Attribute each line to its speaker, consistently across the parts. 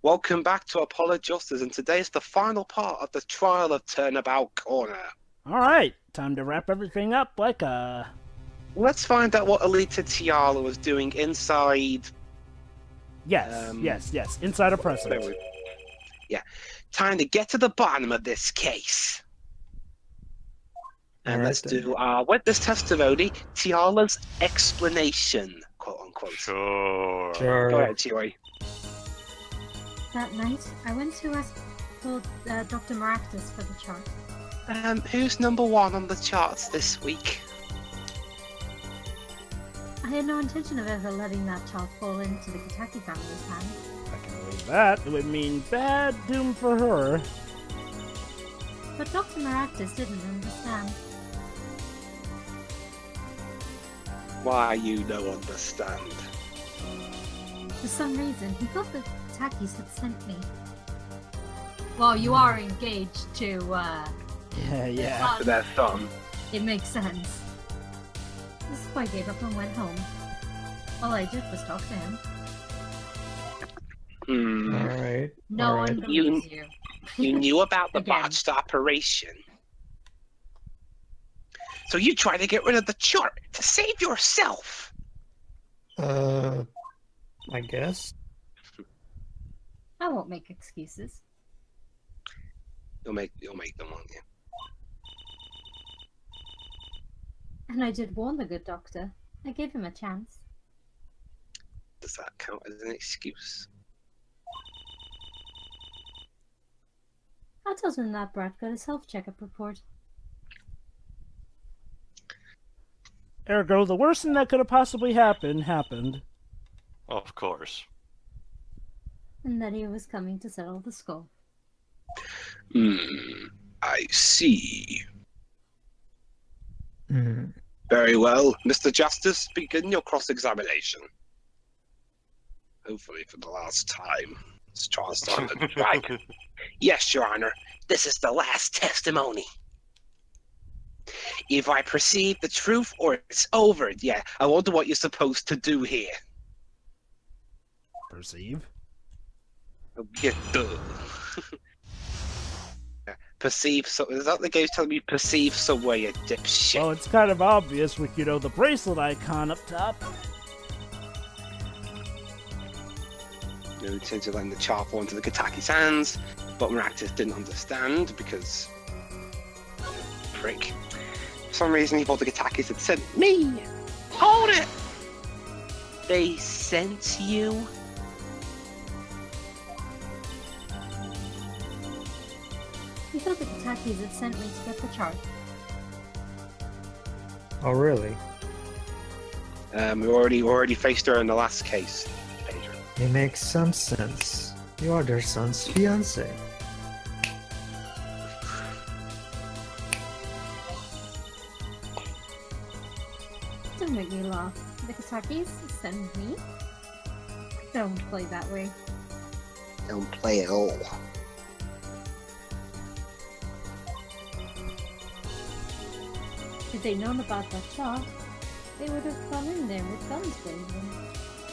Speaker 1: Welcome back to Apollo Justice, and today's the final part of the trial of Turnabout Corner.
Speaker 2: Alright, time to wrap everything up like
Speaker 1: Let's find out what Alita Tiala was doing inside...
Speaker 2: Yes, inside a precedent.
Speaker 1: Yeah, time to get to the bottom of this case. And let's do witness testimony, Tiala's explanation, quote-unquote.
Speaker 3: Sure.
Speaker 1: Go ahead, Tioi.
Speaker 4: That night, I went to ask for Dr. Maractus for the chart.
Speaker 1: Who's number one on the charts this week?
Speaker 4: I had no intention of ever letting that chart fall into the Kitaki family's hands.
Speaker 2: I can believe that. It would mean bad doom for her.
Speaker 4: But Dr. Maractus didn't understand.
Speaker 1: Why you no understand?
Speaker 4: For some reason, he thought the Kitakis had sent me. Well, you are engaged to,
Speaker 2: Yeah.
Speaker 1: To their son.
Speaker 4: It makes sense. This boy gave up and went home. All I did was talk to him.
Speaker 5: Alright.
Speaker 4: No one believes you.
Speaker 1: You knew about the
Speaker 4: Again.
Speaker 1: botched operation. So you tried to get rid of the chart to save yourself.
Speaker 5: I guess.
Speaker 4: I won't make excuses.
Speaker 1: You'll make them, won't you?
Speaker 4: And I did warn the good doctor. I gave him a chance.
Speaker 1: Does that count as an excuse?
Speaker 4: I told him that brat got his health checkup report.
Speaker 2: Ergo, the worst thing that could have possibly happened.
Speaker 3: Of course.
Speaker 4: And that he was coming to settle the score.
Speaker 1: I see.
Speaker 5: Hmm.
Speaker 1: Very well. Mr. Justice, begin your cross-examination. Hopefully for the last time. This trial's starting to drag. Yes, Your Honor. This is the last testimony. If I perceive the truth or it's over, yeah, I wonder what you're supposed to do here.
Speaker 2: Perceive?
Speaker 1: Yeah, duh. Perceive, so is that the game's telling me perceive somewhere, you dipshit?
Speaker 2: Well, it's kind of obvious with, the bracelet icon up top.
Speaker 1: No intent to letting the chart fall into the Kitaki's hands, but Maractus didn't understand because... prick. For some reason he thought the Kitakis had sent me! Hold it! They sent you?
Speaker 4: He thought the Kitakis had sent me to get the chart.
Speaker 5: Oh, really?
Speaker 1: We already faced her in the last case, Pedro.
Speaker 5: It makes some sense. You are their son's fiancé.
Speaker 4: Don't make me laugh. The Kitakis send me? Don't play that way.
Speaker 1: Don't play at all.
Speaker 4: If they'd known about that chart, they would have gone in there with guns blazing.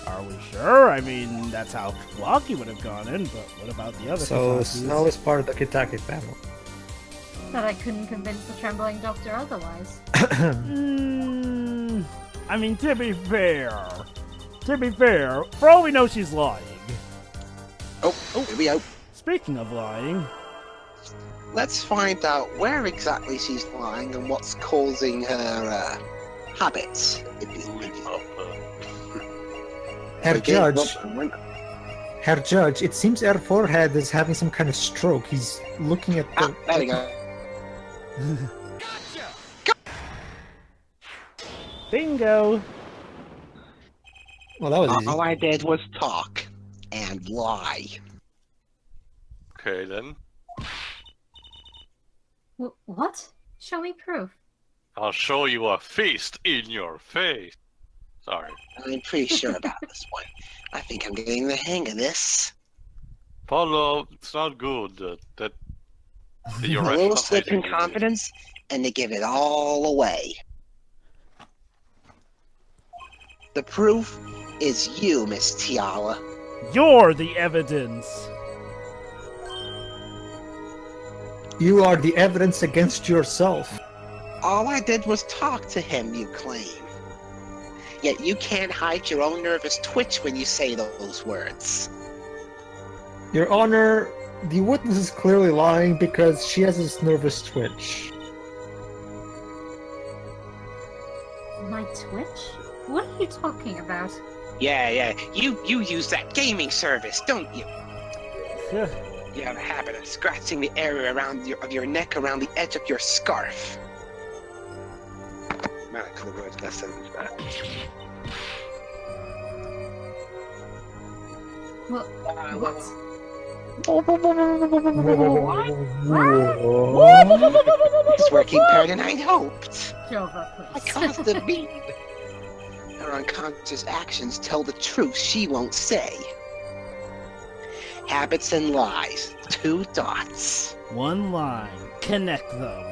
Speaker 2: Are we sure? I mean, that's how Wocky would have gone in, but what about the other
Speaker 5: So,
Speaker 2: Kitakis?
Speaker 5: Snow is part of the Kitaki family.
Speaker 4: But I couldn't convince the trembling doctor otherwise.
Speaker 2: I mean, to be fair, for all we know, she's lying.
Speaker 1: Oh, here we go.
Speaker 2: Speaking of lying,
Speaker 1: Let's find out where exactly she's lying and what's causing her habits.
Speaker 5: Herr Judge, it seems her forehead is having some kind of stroke. He's looking at the...
Speaker 1: there we go.
Speaker 2: bingo.
Speaker 5: Well, that was easy.
Speaker 1: All I did was talk and lie.
Speaker 3: Okay then.
Speaker 4: What? Show me proof.
Speaker 3: I'll show you a feast in your face. Sorry.
Speaker 1: I'm pretty sure about this one. I think I'm getting the hang of this.
Speaker 3: Paulo, it's not good that you're
Speaker 1: A little slip in
Speaker 3: rationalizing
Speaker 1: confidence, and they give it all away. The proof is you, Miss Tiala.
Speaker 2: You're the evidence.
Speaker 5: You are the evidence against yourself.
Speaker 1: All I did was talk to him, you claim. Yet you can't hide your own nervous twitch when you say those words.
Speaker 5: Your Honor, the witness is clearly lying because she has this nervous twitch.
Speaker 4: My Twitch? What are you talking about?
Speaker 1: Yeah, you use that gaming service, don't you?
Speaker 2: Yeah.
Speaker 1: You have a habit of scratching the area of your neck around the edge of your scarf. Man, I could have wrote that sentence back.
Speaker 4: What? What?
Speaker 1: It's working better than I'd hoped.
Speaker 4: Jova,
Speaker 1: I
Speaker 4: please.
Speaker 1: caused the bead. Her unconscious actions tell the truth she won't say. Habits and lies. 2 dots.
Speaker 2: One line. Connect them.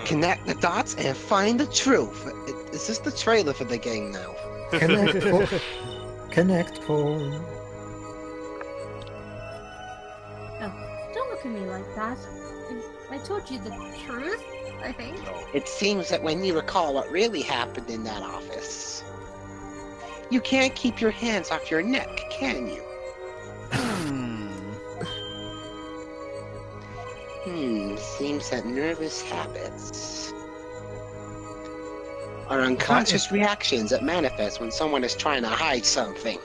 Speaker 1: Connect the dots and find the truth. Is this the trailer for the game now?
Speaker 5: Connect for... Connect for...
Speaker 4: Don't look at me like that. I told you the truth, I think.
Speaker 1: It seems that when you recall what really happened in that office, you can't keep your hands off your neck, can you? Seems that nervous habits are unconscious reactions that manifest when someone is trying to hide something.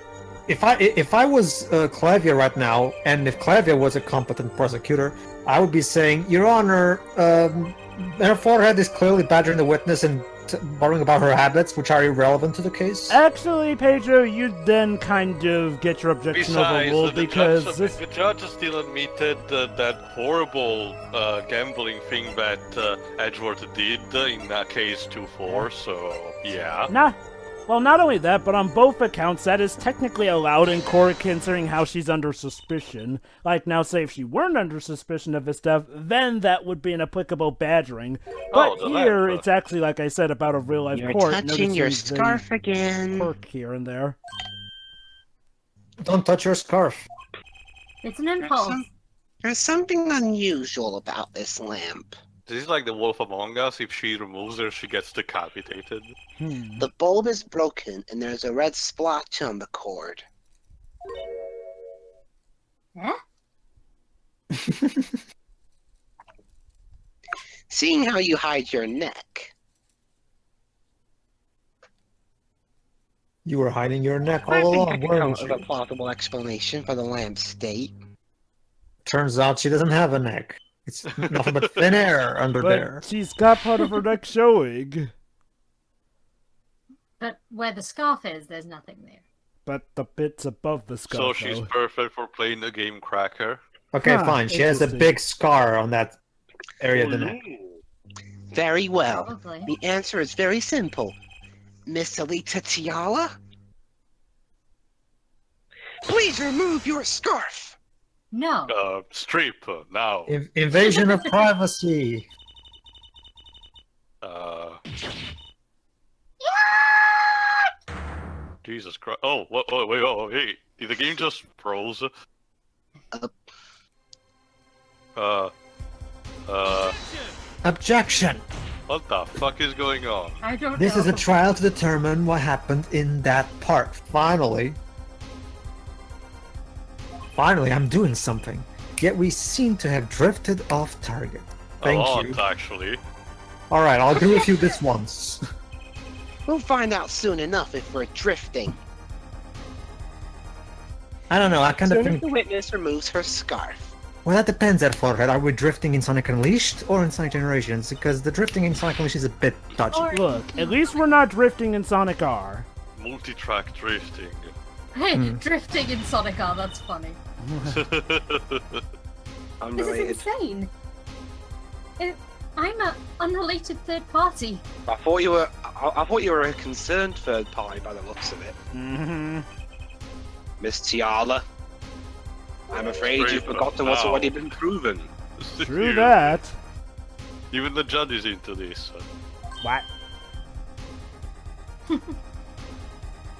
Speaker 5: If I was Klavier right now, and if Klavier was a competent prosecutor, I would be saying, Your Honor, her forehead is clearly badgering the witness and borrowing about her habits, which are irrelevant to the case.
Speaker 2: Actually, Pedro, you then kind of get your objection overruled because
Speaker 3: the judge still admitted that horrible gambling thing that Edgeworth did in case 2-4, so yeah.
Speaker 2: Nah. Well, not only that, but on both accounts, that is technically allowed in court considering how she's under suspicion. Like, now say if she weren't under suspicion of this stuff, then that would be an applicable badgering. But here, it's actually, like I said, about a real-life court.
Speaker 1: You're touching your scarf again.
Speaker 2: Quirk here and there.
Speaker 5: Don't touch your scarf.
Speaker 4: It's an impulse.
Speaker 1: There's something unusual about this lamp.
Speaker 3: This is like the Wolf Among Us. If she removes her, she gets decapitated.
Speaker 1: The bulb is broken and there's a red splotch on the cord.
Speaker 4: Huh?
Speaker 1: Seeing how you hide your neck.
Speaker 5: You were hiding your neck
Speaker 1: I
Speaker 5: all
Speaker 1: think I
Speaker 5: along,
Speaker 1: can come
Speaker 5: weren't
Speaker 1: up with a
Speaker 5: you?
Speaker 1: plausible explanation for the lamp's state.
Speaker 5: Turns out she doesn't have a neck. It's nothing but thin air under
Speaker 2: But
Speaker 5: there.
Speaker 2: she's got part of her neck showing.
Speaker 4: But where the scarf is, there's nothing there.
Speaker 2: But the bits above the
Speaker 3: So
Speaker 2: scarf,
Speaker 3: she's
Speaker 2: though.
Speaker 3: perfect for playing the game Cracker.
Speaker 5: Okay,
Speaker 2: Huh,
Speaker 5: fine. She has a
Speaker 2: interesting.
Speaker 5: big scar on that area of the neck.
Speaker 1: Very well.
Speaker 4: Probably.
Speaker 1: The answer is very simple. Miss Alita Tiala? Please remove your scarf!
Speaker 4: No.
Speaker 3: Strip now.
Speaker 5: Invasion of privacy.
Speaker 3: Jesus Christ. Oh, what? Oh, wait, oh, hey. Did the game just froze?
Speaker 5: Objection.
Speaker 3: What the fuck is going on?
Speaker 4: I don't
Speaker 5: This
Speaker 4: know.
Speaker 5: is a trial to determine what happened in that part. Finally, I'm doing something. Yet we seem to have drifted off target. Thank
Speaker 3: a lot,
Speaker 5: you.
Speaker 3: actually.
Speaker 5: Alright, I'll agree with you this once.
Speaker 1: We'll find out soon enough if we're drifting.
Speaker 5: I don't know, I kind of
Speaker 1: Soon as
Speaker 5: think...
Speaker 1: the witness removes her scarf.
Speaker 5: Well, that depends at Forehead. Are we drifting in Sonic Unleashed or in Sonic Generations? Because the drifting in Sonic Unleashed is a bit dodgy.
Speaker 4: Or-
Speaker 2: Look, at least we're not drifting in Sonic R.
Speaker 3: Multi-track drifting.
Speaker 4: Hey, drifting in Sonic R, that's funny. This
Speaker 1: Unrelated.
Speaker 4: is insane. I'm an unrelated third party.
Speaker 1: I thought you were a concerned third party by the looks of it.
Speaker 2: Mm-hmm.
Speaker 1: Miss Tiala. I'm afraid you've forgotten what's already been proven.
Speaker 2: True that.
Speaker 3: Even the judge is into this.
Speaker 2: What?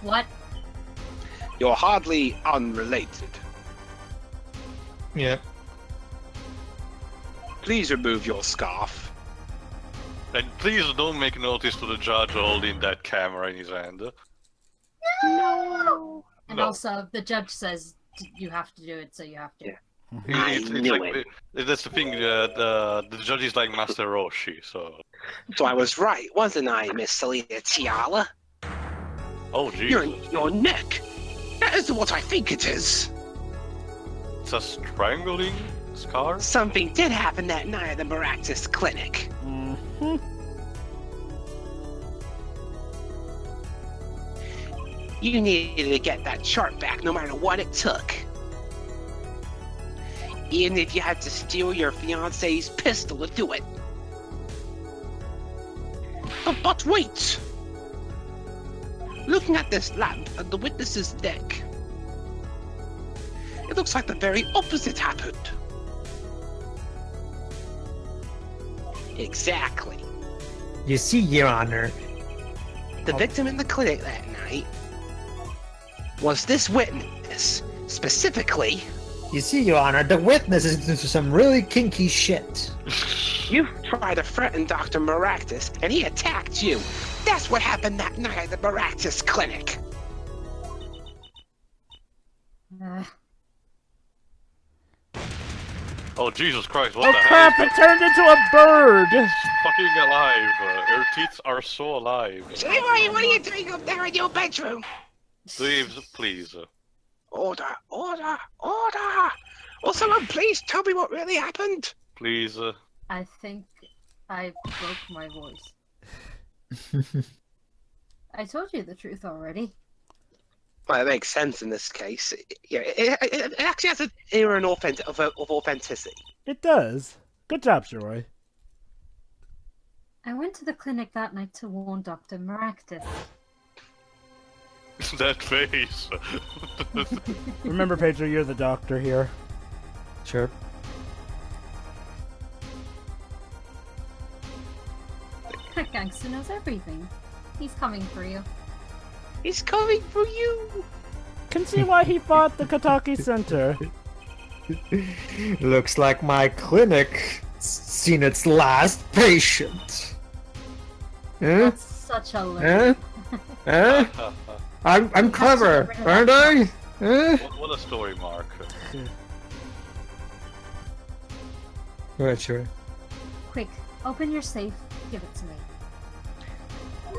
Speaker 4: What?
Speaker 1: You're hardly unrelated.
Speaker 5: Yeah.
Speaker 1: Please remove your scarf.
Speaker 3: And please don't make notice to the judge holding that camera in his hand.
Speaker 1: No.
Speaker 4: And
Speaker 3: No.
Speaker 4: also, the judge says you have to do it, so you have to.
Speaker 3: It's
Speaker 1: I knew
Speaker 3: like,
Speaker 1: it.
Speaker 3: that's the thing, the judge is like Master Roshi, so...
Speaker 1: So I was right, wasn't I, Miss Alita Tiala?
Speaker 3: Oh, Jesus.
Speaker 1: Your neck. That isn't what I think it is.
Speaker 3: It's a strangling scar?
Speaker 1: Something did happen that night at the Maractus Clinic.
Speaker 2: Mm-hmm.
Speaker 1: You needed to get that chart back no matter what it took. Even if you had to steal your fiance's pistol to do it. But wait! Looking at this lamp and the witness's neck, it looks like the very opposite happened. Exactly.
Speaker 5: You see, Your Honor.
Speaker 1: The victim in the clinic that night was this witness, specifically.
Speaker 5: You see, Your Honor, the witness is into some really kinky shit.
Speaker 1: You tried to threaten Dr. Maractus, and he attacked you. That's what happened that night at the Maractus Clinic.
Speaker 3: Oh, Jesus Christ, what
Speaker 2: Oh
Speaker 3: the
Speaker 2: crap,
Speaker 3: hell?
Speaker 2: it turned into a bird!
Speaker 3: Fucking alive. Her teeth are so alive.
Speaker 1: Leroy, what are you doing up there in your bedroom?
Speaker 3: Dwibs, please.
Speaker 1: Order, order, order! Will someone please tell me what really happened?
Speaker 3: Please.
Speaker 4: I think I broke my voice. I told you the truth already.
Speaker 1: Well, it makes sense in this case. It actually has an air of authenticity.
Speaker 2: It does. Good job, Shiroi.
Speaker 4: I went to the clinic that night to warn Dr. Maractus.
Speaker 3: That face.
Speaker 2: Remember, Pedro, you're the doctor here.
Speaker 5: Sure.
Speaker 4: That gangster knows everything. He's coming for you.
Speaker 1: He's coming for you!
Speaker 2: Can see why he fought the Kataki Center.
Speaker 5: Looks like my clinic seen its last patient. Huh?
Speaker 4: That's such a lie.
Speaker 5: Huh? Huh? I'm clever, aren't I? Huh?
Speaker 3: What a story, Mark.
Speaker 5: Go ahead, sure.
Speaker 4: Quick, open your safe. Give it to me.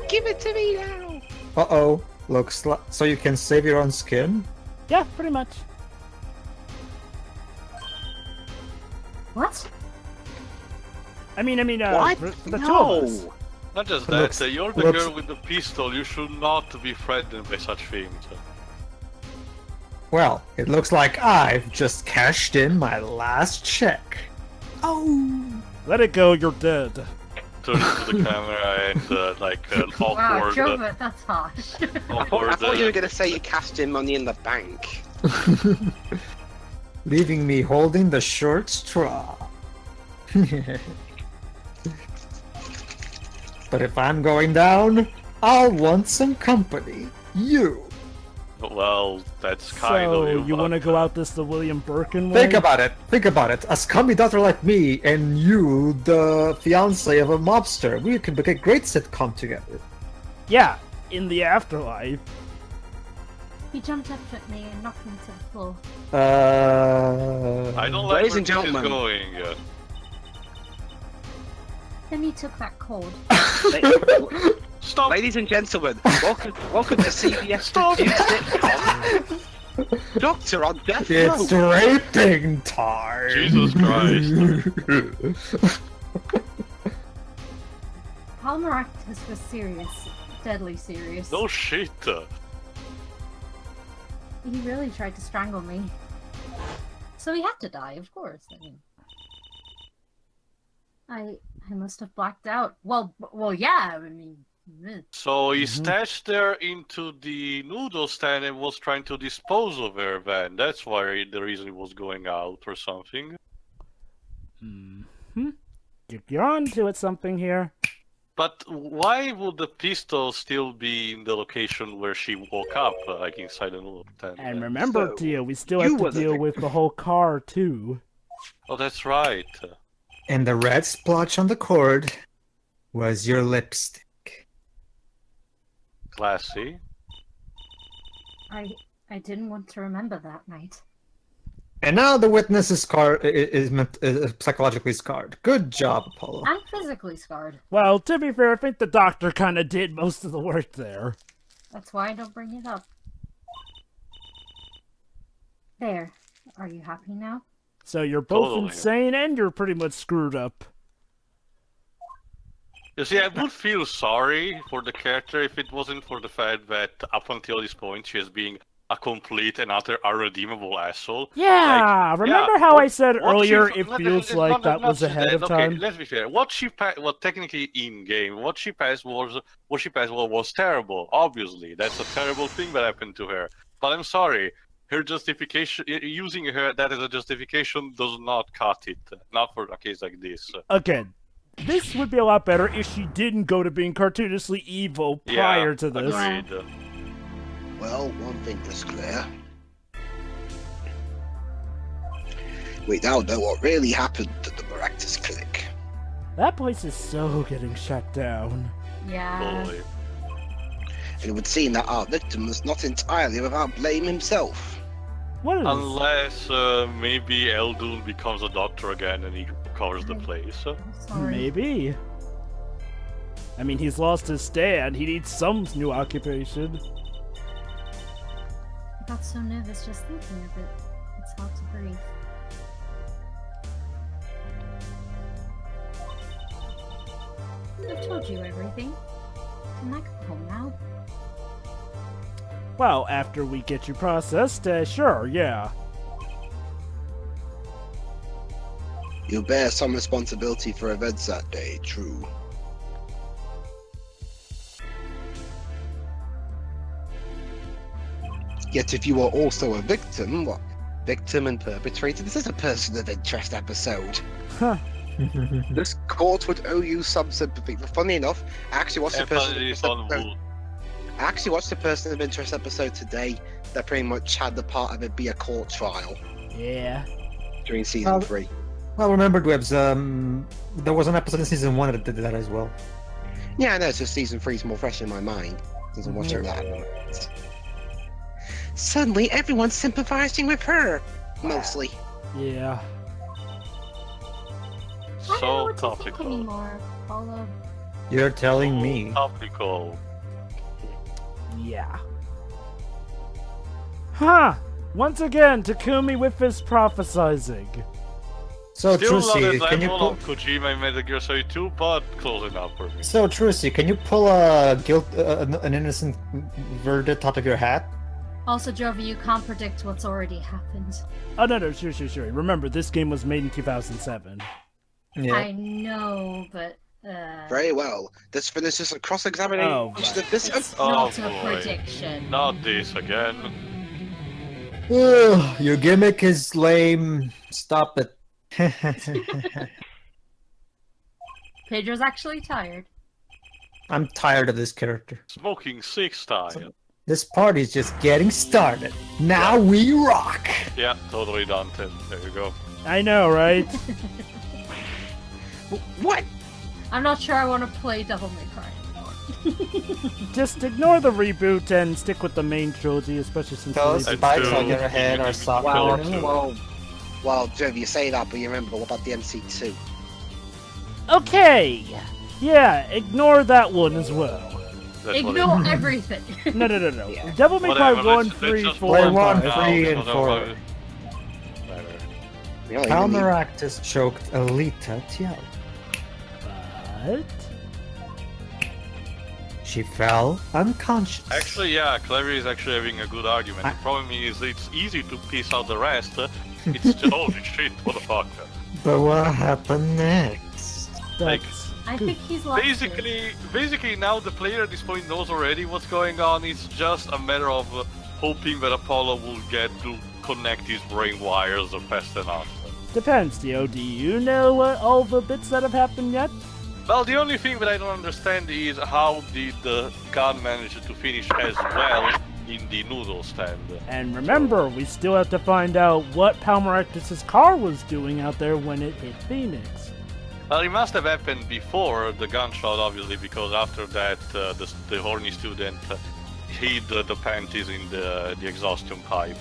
Speaker 1: Give it to me now!
Speaker 5: Uh-oh. Looks like... So you can save your own skin?
Speaker 2: Yeah, pretty much.
Speaker 4: What?
Speaker 2: I mean,
Speaker 1: What?
Speaker 2: for the two of us.
Speaker 1: No!
Speaker 3: Not just
Speaker 5: Looks-
Speaker 3: that, you're the
Speaker 5: looks-
Speaker 3: girl with the pistol. You should not be threatened by such things.
Speaker 5: Well, it looks like I've just cashed in my last check. Oh!
Speaker 2: Let it go, you're dead.
Speaker 3: Turn to the camera and
Speaker 4: Wow,
Speaker 3: awkward,
Speaker 4: Jova, that's harsh.
Speaker 1: I thought you were going to say you cashed in money in the bank.
Speaker 5: Leaving me holding the short straw. But if I'm going down, I'll want some company. You.
Speaker 3: Well, that's kind of you.
Speaker 2: So, you want to go out this the William Birkin way?
Speaker 5: Think about it. Think about it. A scummy daughter like me and you, the fiance of a mobster, we could make a great sitcom together.
Speaker 2: Yeah, in the afterlife.
Speaker 4: He jumped up at me and knocked me to the floor.
Speaker 3: I don't like
Speaker 1: Ladies
Speaker 3: where
Speaker 1: and
Speaker 3: this is
Speaker 1: gentlemen.
Speaker 3: going.
Speaker 4: Then he took that cord.
Speaker 3: Stop!
Speaker 1: Ladies and gentlemen, welcome to CBS Review sitcom. Doctor on death row.
Speaker 5: It's raping time.
Speaker 3: Jesus Christ.
Speaker 4: Paul Maractus was serious. Deadly serious.
Speaker 3: No shit.
Speaker 4: He really tried to strangle me. So he had to die, of course. I must have blacked out. Well, yeah, I mean...
Speaker 3: So he stashed her into the noodle stand and was trying to dispose of her then. That's why the reason he was going out or something.
Speaker 2: You're on to it something here.
Speaker 3: But why would the pistol still be in the location where she woke up, like inside the noodle stand?
Speaker 2: And remember,
Speaker 1: So,
Speaker 2: Tia, we still
Speaker 1: you
Speaker 2: have to
Speaker 1: were the
Speaker 2: deal with the whole car, too.
Speaker 3: Oh, that's right.
Speaker 5: And the red splotch on the cord was your lipstick.
Speaker 3: Classy.
Speaker 4: I didn't want to remember that night.
Speaker 5: And now the witness is psychologically scarred. Good job, Apollo.
Speaker 4: I'm physically scarred.
Speaker 2: Well, to be fair, I think the doctor kind of did most of the work there.
Speaker 4: That's why I don't bring it up. There. Are you happy now?
Speaker 2: So you're both
Speaker 3: Totally.
Speaker 2: insane and you're pretty much screwed up.
Speaker 3: You see, I would feel sorry for the character if it wasn't for the fact that up until this point she is being a complete and utter unredeemable asshole.
Speaker 2: Yeah,
Speaker 3: Like,
Speaker 2: remember
Speaker 3: yeah,
Speaker 2: how
Speaker 3: what-
Speaker 2: I said
Speaker 3: what
Speaker 2: earlier
Speaker 3: she-
Speaker 2: it
Speaker 3: not-
Speaker 2: feels
Speaker 3: not-
Speaker 2: like
Speaker 3: not-
Speaker 2: that
Speaker 3: not
Speaker 2: was ahead of
Speaker 3: okay,
Speaker 2: time?
Speaker 3: let's be fair. What technically in game, what she passed was terrible. Obviously, that's a terrible thing that happened to her. But I'm sorry, her justification, using her that as a justification, does not cut it. Not for a case like this.
Speaker 2: Again, this would be a lot better if she didn't go to being cartoonishly evil prior to this.
Speaker 3: Agreed.
Speaker 1: Well, one thing is clear. We now know what really happened at the Maractus Clinic.
Speaker 2: That place is so getting shut down.
Speaker 4: Yeah.
Speaker 3: Totally.
Speaker 1: It would seem that our victim was not entirely without blame himself.
Speaker 2: What is...
Speaker 3: Unless maybe Eldun becomes a doctor again and he covers the place.
Speaker 4: Sorry.
Speaker 2: Maybe. I mean, he's lost his stand. He needs some new occupation.
Speaker 4: I got so nervous just thinking of it. It's hard to breathe. I've told you everything. Can I go home now?
Speaker 2: Well, after we get you processed, sure, yeah.
Speaker 1: You bear some responsibility for events that day, true. Yet if you are also a victim, what? Victim and perpetrator? This is a person of interest episode.
Speaker 2: Huh.
Speaker 1: This court would owe you some sympathy. But funny enough, I actually watched the person.
Speaker 3: Empathy is on wood.
Speaker 1: I actually watched the person of interest episode today that pretty much had the part of it be a court trial
Speaker 2: Yeah.
Speaker 1: during season 3.
Speaker 5: Well, remember, Dwibs, there was an episode in season 1 that did that as well.
Speaker 1: Yeah, I know, it's just season 3 is more fresh in my mind since I'm watching that. Suddenly, everyone's sympathizing with her. Mostly.
Speaker 2: Yeah.
Speaker 4: I don't know
Speaker 3: So
Speaker 4: what to think
Speaker 3: topical.
Speaker 4: anymore. Apollo.
Speaker 5: You're telling me.
Speaker 3: Topical.
Speaker 2: Yeah. Huh! Once again, Takumi with his prophesizing.
Speaker 5: So,
Speaker 3: Still not
Speaker 5: Trucy,
Speaker 3: at
Speaker 5: can you
Speaker 3: level
Speaker 5: pull...
Speaker 3: of Kojima in Metal Gear Solid 2, but close enough for me.
Speaker 5: So, Trucy, can you pull a an innocent verdict out of your hat?
Speaker 4: Also, Jovi, you can't predict what's already happened.
Speaker 2: Oh, no, sure. Remember, this game was made in 2007.
Speaker 5: Yeah.
Speaker 4: I know, but
Speaker 1: Very well. This finishes a cross-examination
Speaker 2: Oh,
Speaker 1: of
Speaker 2: right.
Speaker 1: this.
Speaker 4: it's
Speaker 3: Oh,
Speaker 4: not a
Speaker 3: boy.
Speaker 4: prediction.
Speaker 3: Not this again.
Speaker 5: Ugh, your gimmick is lame. Stop it.
Speaker 4: Pedro's actually tired.
Speaker 5: I'm tired of this character.
Speaker 3: Smoking 6 time.
Speaker 5: This party's just getting started. Now we rock!
Speaker 3: Yeah, totally Dante. There you go.
Speaker 2: I know, right?
Speaker 1: What?
Speaker 4: I'm not sure I want to play Devil May Cry anymore.
Speaker 2: Just ignore the reboot and stick with the main trilogy, especially since the
Speaker 5: Those
Speaker 2: reboot-
Speaker 5: spikes
Speaker 3: do.
Speaker 5: on your head are soft.
Speaker 3: Well,
Speaker 1: Well, Joe, you say that, but you remember what about the MC2?
Speaker 2: Okay! Yeah, ignore that one as well.
Speaker 3: That's what
Speaker 4: Ignore everything.
Speaker 2: No.
Speaker 1: Yeah.
Speaker 2: Devil May Cry
Speaker 3: Whatever,
Speaker 2: 1,
Speaker 3: let's
Speaker 2: 3,
Speaker 3: just
Speaker 2: 4,
Speaker 5: play
Speaker 2: and
Speaker 5: one,
Speaker 2: 5.
Speaker 5: 3, and
Speaker 3: No,
Speaker 5: 4.
Speaker 3: whatever.
Speaker 1: You know,
Speaker 5: Calmaractus choked Alita Tiao.
Speaker 2: But...
Speaker 5: She fell unconscious.
Speaker 3: Actually, yeah, Klavier is actually having a good argument. The problem is it's easy to piece out the rest. It's just, holy shit, what the fuck.
Speaker 5: But what happened next?
Speaker 2: That's...
Speaker 4: I think he's lost it.
Speaker 3: Basically, now the player at this point knows already what's going on. It's just a matter of hoping that Apollo will get to connect his brain wires fast enough.
Speaker 2: Depends, Dio. Do you know all the bits that have happened yet?
Speaker 3: Well, the only thing that I don't understand is how did God manage to finish as well in the noodle stand.
Speaker 2: And remember, we still have to find out what Palmaractus' car was doing out there when it hit Phoenix.
Speaker 3: Well, it must have happened before the gunshot, obviously, because after that, the horny student hid the panties in the exhaustion pipe.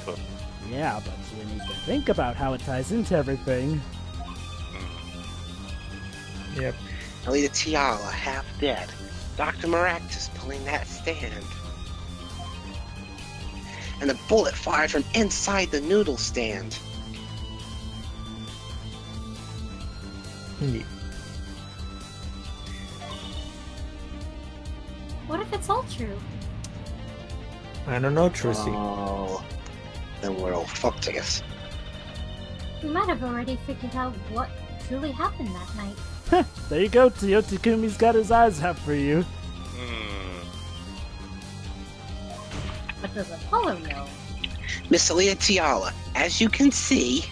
Speaker 2: Yeah, but we need to think about how it ties into everything.
Speaker 5: Yep.
Speaker 1: Alita Tiala, half dead. Dr. Maractus pulling that stand. And a bullet fired from inside the noodle stand.
Speaker 5: Indeed.
Speaker 4: What if it's all true?
Speaker 5: I don't know, Trucy.
Speaker 1: Oh, then we're all fucked, I guess.
Speaker 4: We might have already figured out what truly happened that night.
Speaker 2: There you go, Tio. Takumi's got his eyes out for you.
Speaker 4: But does Apollo know?
Speaker 1: Miss Alita Tiala, as you can see,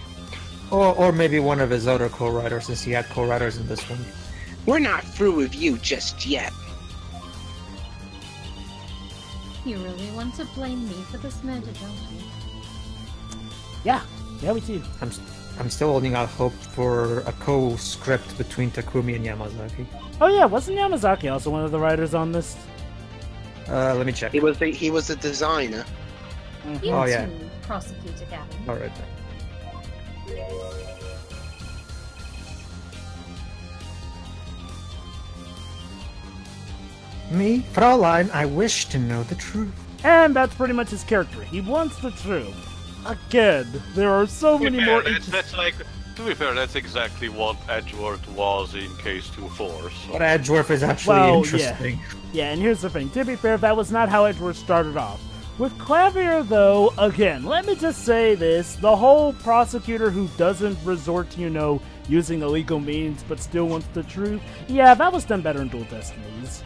Speaker 5: Or maybe one of his other co-writers, since he had co-writers in this one.
Speaker 1: we're not through with you just yet.
Speaker 4: You really want to blame me for this murder, don't you?
Speaker 2: Yeah, we do.
Speaker 5: I'm still holding out hope for a co-script between Takumi and Yamazaki.
Speaker 2: Oh yeah, wasn't Yamazaki also one of the writers on this?
Speaker 5: Let me check.
Speaker 1: He was the designer.
Speaker 4: You
Speaker 5: Oh, yeah.
Speaker 4: too, Prosecutor Gavin.
Speaker 5: Alright. Me, Fraulein, I wish to know the truth.
Speaker 2: And that's pretty much his character. He wants the truth. Again, there are so many more.
Speaker 3: That's like, to be fair, that's exactly what Edgeworth was in Case 2-4. So.
Speaker 5: But Edgeworth is actually interesting.
Speaker 2: Yeah, and here's the thing. To be fair, that was not how Edgeworth started off. With Klavier, though, again, let me just say this. The whole prosecutor who doesn't resort to, using illegal means but still wants the truth, yeah, that was done better in Dual Destinies.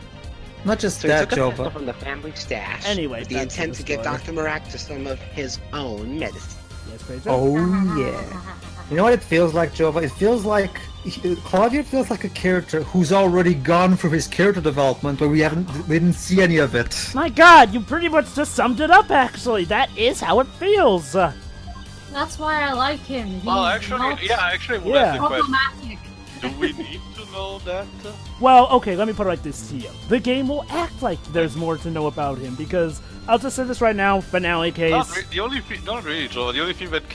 Speaker 5: Not just
Speaker 1: So he
Speaker 5: that,
Speaker 1: took a pistol
Speaker 5: Jova.
Speaker 1: from the family stash
Speaker 2: Anyway,
Speaker 1: with the
Speaker 2: back
Speaker 1: intent
Speaker 2: to
Speaker 1: to
Speaker 2: the
Speaker 1: get
Speaker 2: story.
Speaker 1: Dr. Maractus some of his own medicine.
Speaker 2: Yes, Pedro?
Speaker 5: Oh, yeah. You know what it feels like, Jova? It feels like Klavier feels like a character who's already gone through his character development, but we didn't see any of it.
Speaker 2: My god, you pretty much just summed it up, actually. That is how it feels.
Speaker 4: That's why I like him. He's
Speaker 3: Well,
Speaker 4: not
Speaker 3: actually, that's the question.
Speaker 4: problematic.
Speaker 3: Do we need to know that?
Speaker 2: Well, okay, let me put it like this to you. The game will act like there's more to know about him, because I'll just say this right now, finale case.
Speaker 3: Not really, Joe. The only thing that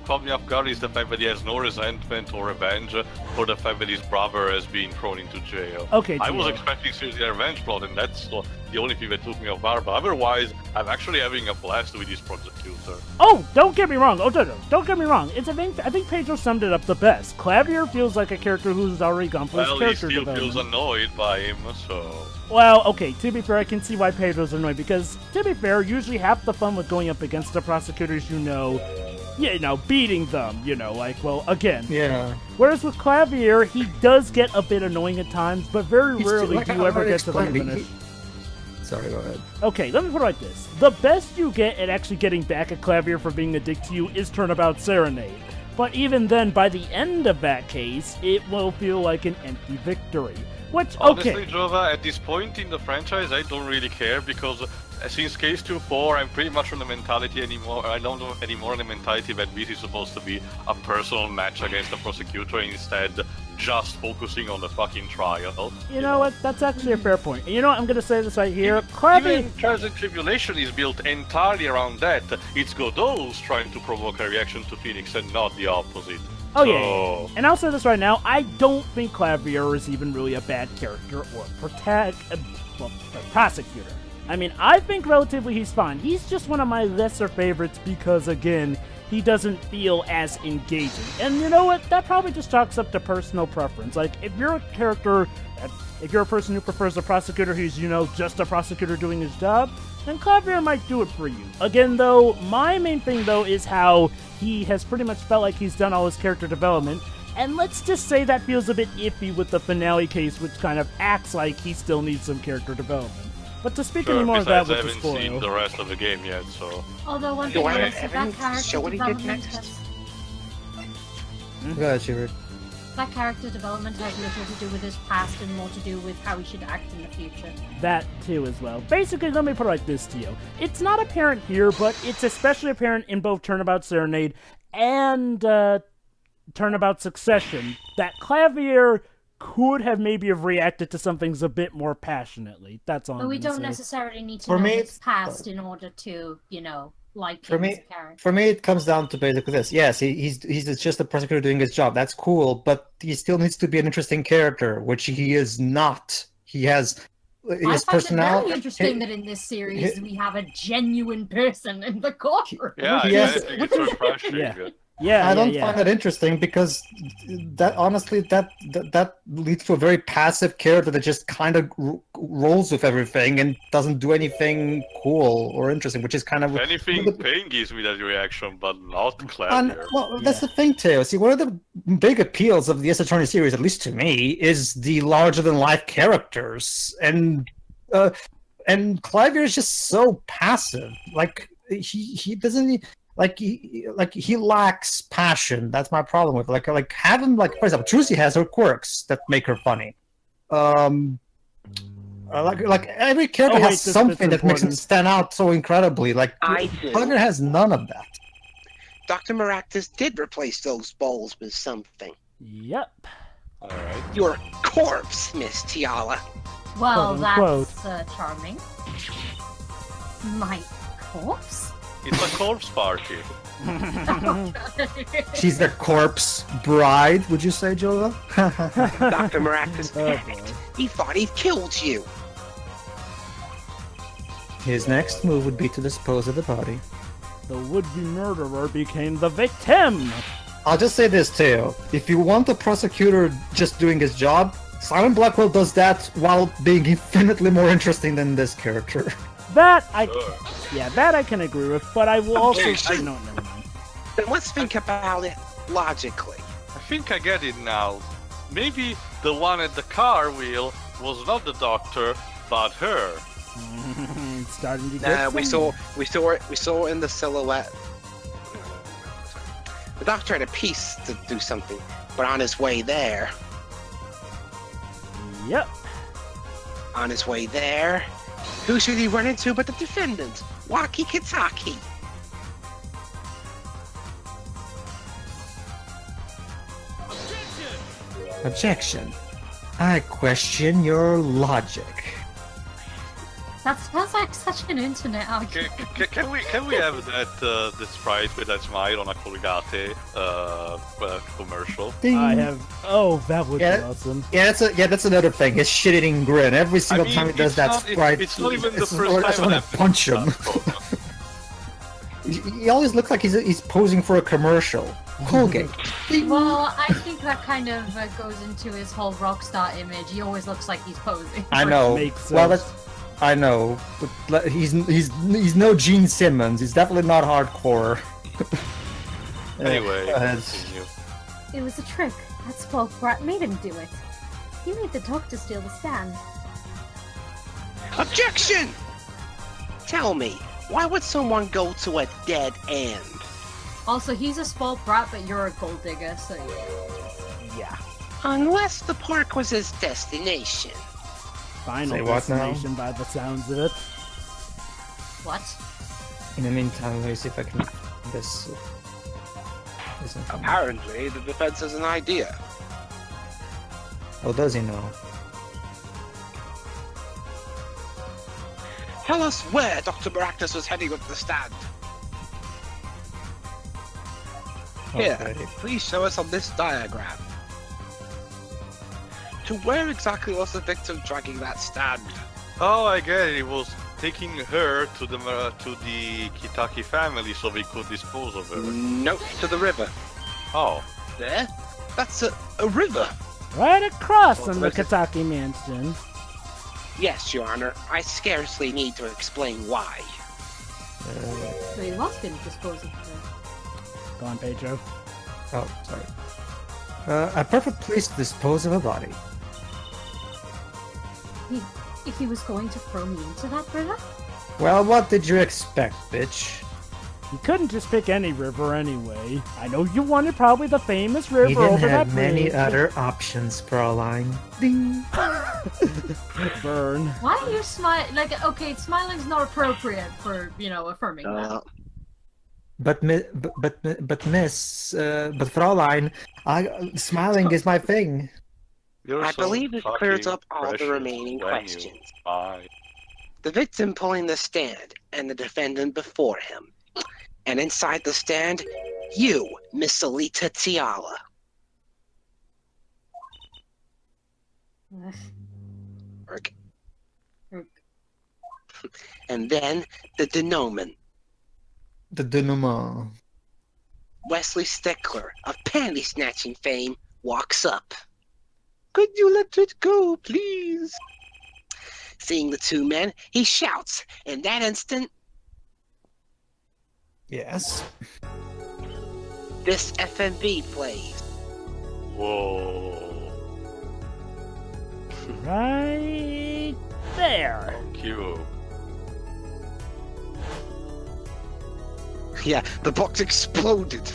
Speaker 3: caught me off guard is the fact that he has no resentment or revenge for the fact that his brother has been thrown into jail.
Speaker 2: Okay,
Speaker 3: I was
Speaker 2: Tio.
Speaker 3: expecting seriously a revenge plot, and that's the only thing that took me off guard. But otherwise, I'm actually having a blast with this prosecutor.
Speaker 2: Oh, don't get me wrong. Oh, no, don't get me wrong. I think Pedro summed it up the best. Klavier feels like a character who's already gone through his
Speaker 3: Well, he
Speaker 2: character
Speaker 3: still
Speaker 2: development.
Speaker 3: feels annoyed by him, so...
Speaker 2: Well, okay, to be fair, I can see why Pedro's annoyed, because, to be fair, usually half the fun with going up against the prosecutors beating them, again.
Speaker 5: Yeah.
Speaker 2: Whereas with Klavier, he does get a bit annoying at times, but very rarely do you ever get to the finish.
Speaker 5: Sorry, go ahead.
Speaker 2: Okay, let me put it like this. The best you get at actually getting back at Klavier for being a dick to you is Turnabout Serenade. But even then, by the end of that case, it will feel like an empty victory. Which, okay.
Speaker 3: Honestly, Jova, at this point in the franchise, I don't really care, because since Case 2-4, I'm pretty much on the mentality anymore. I don't know anymore the mentality that this is supposed to be a personal match against the prosecutor, instead just focusing on the fucking trial.
Speaker 2: You know what? That's actually a fair point. And you know what? I'm going to say this right here. Klavier...
Speaker 3: Even Trials and Tribulation is built entirely around that. It's Godot who's trying to provoke a reaction to Phoenix and not the opposite.
Speaker 2: Oh, yeah. And I'll say this right now. I don't think Klavier is even really a bad character or prosecutor. I mean, I think relatively he's fine. He's just one of my lesser favorites because, again, he doesn't feel as engaging. And you know what? That probably just chalks up to personal preference. Like, if you're a character, if you're a person who prefers a prosecutor who's, just a prosecutor doing his job, then Klavier might do it for you. Again, though, my main thing, though, is how he has pretty much felt like he's done all his character development, and let's just say that feels a bit iffy with the finale case, which kind of acts like he still needs some character development. But to speak any more of that
Speaker 3: Besides,
Speaker 2: with
Speaker 3: I
Speaker 2: the
Speaker 3: haven't
Speaker 2: spoil...
Speaker 3: seen the rest of the game yet, so...
Speaker 4: Although one
Speaker 1: You
Speaker 4: thing
Speaker 1: want
Speaker 4: is that
Speaker 1: evidence to
Speaker 4: character
Speaker 1: show what he did
Speaker 4: development
Speaker 1: next?
Speaker 5: Go ahead, Shivert.
Speaker 4: That character development has little to do with his past and more to do with how he should act in the future.
Speaker 2: That, too, as well. Basically, let me put it like this to you. It's not apparent here, but it's especially apparent in both Turnabout Serenade and Turnabout Succession that Klavier could have maybe have reacted to some things a bit more passionately. That's all.
Speaker 4: But we don't
Speaker 2: say.
Speaker 4: necessarily need to
Speaker 5: For
Speaker 4: know
Speaker 5: me,
Speaker 4: his past in order to, like
Speaker 5: For
Speaker 4: him as
Speaker 5: me,
Speaker 4: a character.
Speaker 5: for me, it comes down to basically this. Yes, he's just a prosecutor doing his job. That's cool, but he still needs to be an interesting character, which he is not. He has
Speaker 4: I
Speaker 5: his
Speaker 4: find it
Speaker 5: personality.
Speaker 4: very interesting that in this series we have a genuine person in the courtroom.
Speaker 3: Yeah,
Speaker 5: Yes.
Speaker 3: I think it's refreshing.
Speaker 2: Yeah. Yeah,
Speaker 5: I don't
Speaker 2: yeah.
Speaker 5: find that interesting because that honestly that leads to a very passive character that just kind of rolls with everything and doesn't do anything cool or interesting, which is kind of
Speaker 3: If anything, Pain gives me that reaction, but not
Speaker 5: And,
Speaker 3: Klavier.
Speaker 5: well, that's the thing too. See, one of the big appeals of the S Attorney series, at least to me, is the larger-than-life characters, and Klavier is just so passive. Like he doesn't he lacks passion. That's my problem with it. Like have him, like, for example, Trucy has her quirks that make her funny. Like every character
Speaker 2: Oh, wait,
Speaker 5: has
Speaker 2: this
Speaker 5: something
Speaker 2: bit's
Speaker 5: that makes him
Speaker 2: important.
Speaker 5: stand out so incredibly. Like
Speaker 1: I do.
Speaker 5: Klavier has none of that.
Speaker 1: Dr. Maractus did replace those bowls with something.
Speaker 2: Yep.
Speaker 3: Alright.
Speaker 1: Your corpse, Miss Tiala.
Speaker 4: Well,
Speaker 2: Quote,
Speaker 4: that's charming. My corpse?
Speaker 3: It's a corpse party.
Speaker 5: She's the corpse bride, would you say, Jola?
Speaker 1: Dr. Maractus
Speaker 2: Oh,
Speaker 1: panicked.
Speaker 2: boy.
Speaker 1: He thought he'd killed you.
Speaker 5: His next move would be to dispose of the body.
Speaker 2: The would-be murderer became the victim.
Speaker 5: I'll just say this too. If you want a prosecutor just doing his job, Simon Blackwell does that while being infinitely more interesting than this character.
Speaker 2: That I
Speaker 3: Sure.
Speaker 2: that I can agree with, but I will also
Speaker 1: Objection.
Speaker 2: no, never mind.
Speaker 1: Then let's think about it logically.
Speaker 3: I think I get it now. Maybe the one at the car wheel was not the doctor, but her.
Speaker 2: It's starting to get
Speaker 1: We
Speaker 2: some-
Speaker 1: saw in the silhouette. The doctor had a piece to do something, but on his way there,
Speaker 2: Yep.
Speaker 1: who should he run into but the defendant, Wocky Kitaki?
Speaker 5: Objection. I question your logic.
Speaker 4: That sounds like such an internet argument.
Speaker 3: Can we have that the sprite with that smile on a Colgate commercial?
Speaker 5: Ding.
Speaker 2: I have. Oh, that would
Speaker 5: Yeah.
Speaker 2: be awesome.
Speaker 5: Yeah, that's another thing. His shit-eating grin. Every single
Speaker 3: mean,
Speaker 5: time he does
Speaker 3: it's
Speaker 5: that
Speaker 3: not-
Speaker 5: sprite,
Speaker 3: it's not even the first
Speaker 5: I just
Speaker 3: time
Speaker 5: want
Speaker 3: it
Speaker 5: to punch him.
Speaker 3: happens.
Speaker 5: He always looks like he's posing for a commercial. Colgate.
Speaker 4: Well, I think that kind of goes into his whole rock star image. He always looks like he's posing.
Speaker 5: I know.
Speaker 2: Makes
Speaker 5: Well,
Speaker 2: sense.
Speaker 5: I know, but he's no Gene Simmons. He's definitely not hardcore.
Speaker 3: Anyway,
Speaker 5: Go ahead.
Speaker 3: continue.
Speaker 4: It was a trick. That spoke brat made him do it. He made the doctor steal the stand.
Speaker 1: Objection! Tell me, why would someone go to a dead end?
Speaker 4: Also, he's a spoiled brat, but you're a gold digger, so
Speaker 2: Yeah.
Speaker 1: Unless the park was his destination.
Speaker 2: Final
Speaker 5: Say what now?
Speaker 2: destination by the sounds of it.
Speaker 4: what?
Speaker 5: In the meantime, let me see if I can this. Information.
Speaker 1: Apparently, the defense has an idea.
Speaker 5: Oh, does he know?
Speaker 1: Tell us where Dr. Maractus was heading with the stand. Here,
Speaker 5: Okay.
Speaker 1: please show us on this diagram. To where exactly was the victim dragging that stand?
Speaker 3: Oh, I get it. He was taking her to the Kitaki family so we could dispose of her.
Speaker 1: Nope, to the river.
Speaker 3: Oh,
Speaker 1: There? That's a river.
Speaker 2: Right across
Speaker 1: Well,
Speaker 2: from the
Speaker 1: that's it.
Speaker 2: Kitaki Mansion.
Speaker 1: Yes, Your Honor. I scarcely need to explain why.
Speaker 4: So he was going to dispose of her.
Speaker 2: Go on, Pedro.
Speaker 5: Oh, sorry. A perfect place to dispose of a body.
Speaker 4: He was going to throw me into that river?
Speaker 5: Well, what did you expect, bitch?
Speaker 2: You couldn't just pick any river anyway. I know you wanted probably the famous river
Speaker 5: He didn't
Speaker 2: over that
Speaker 5: have many
Speaker 2: bridge.
Speaker 5: other options, Fraulein. Ding.
Speaker 2: Burn.
Speaker 4: Why are you smiling? Like, okay, smiling's not appropriate for, affirming that.
Speaker 5: But Fraulein, smiling is my thing.
Speaker 3: You're
Speaker 1: I
Speaker 3: so
Speaker 1: believe it clears
Speaker 3: fucking
Speaker 1: up all the
Speaker 3: precious
Speaker 1: remaining
Speaker 3: when you
Speaker 1: questions.
Speaker 3: die.
Speaker 1: The victim pulling the stand and the defendant before him. And inside the stand, you, Miss Alita Tiala.
Speaker 4: Ugh.
Speaker 1: Erk.
Speaker 4: Erk.
Speaker 1: And then the denouement.
Speaker 5: The denouement.
Speaker 1: Wesley Stickler of panty snatching fame walks up. Could you let it go, please? Seeing the two men, he shouts. In that instant,
Speaker 5: Yes.
Speaker 1: this FMV plays.
Speaker 3: Whoa.
Speaker 2: Right there.
Speaker 3: Thank you.
Speaker 1: Yeah, the box exploded.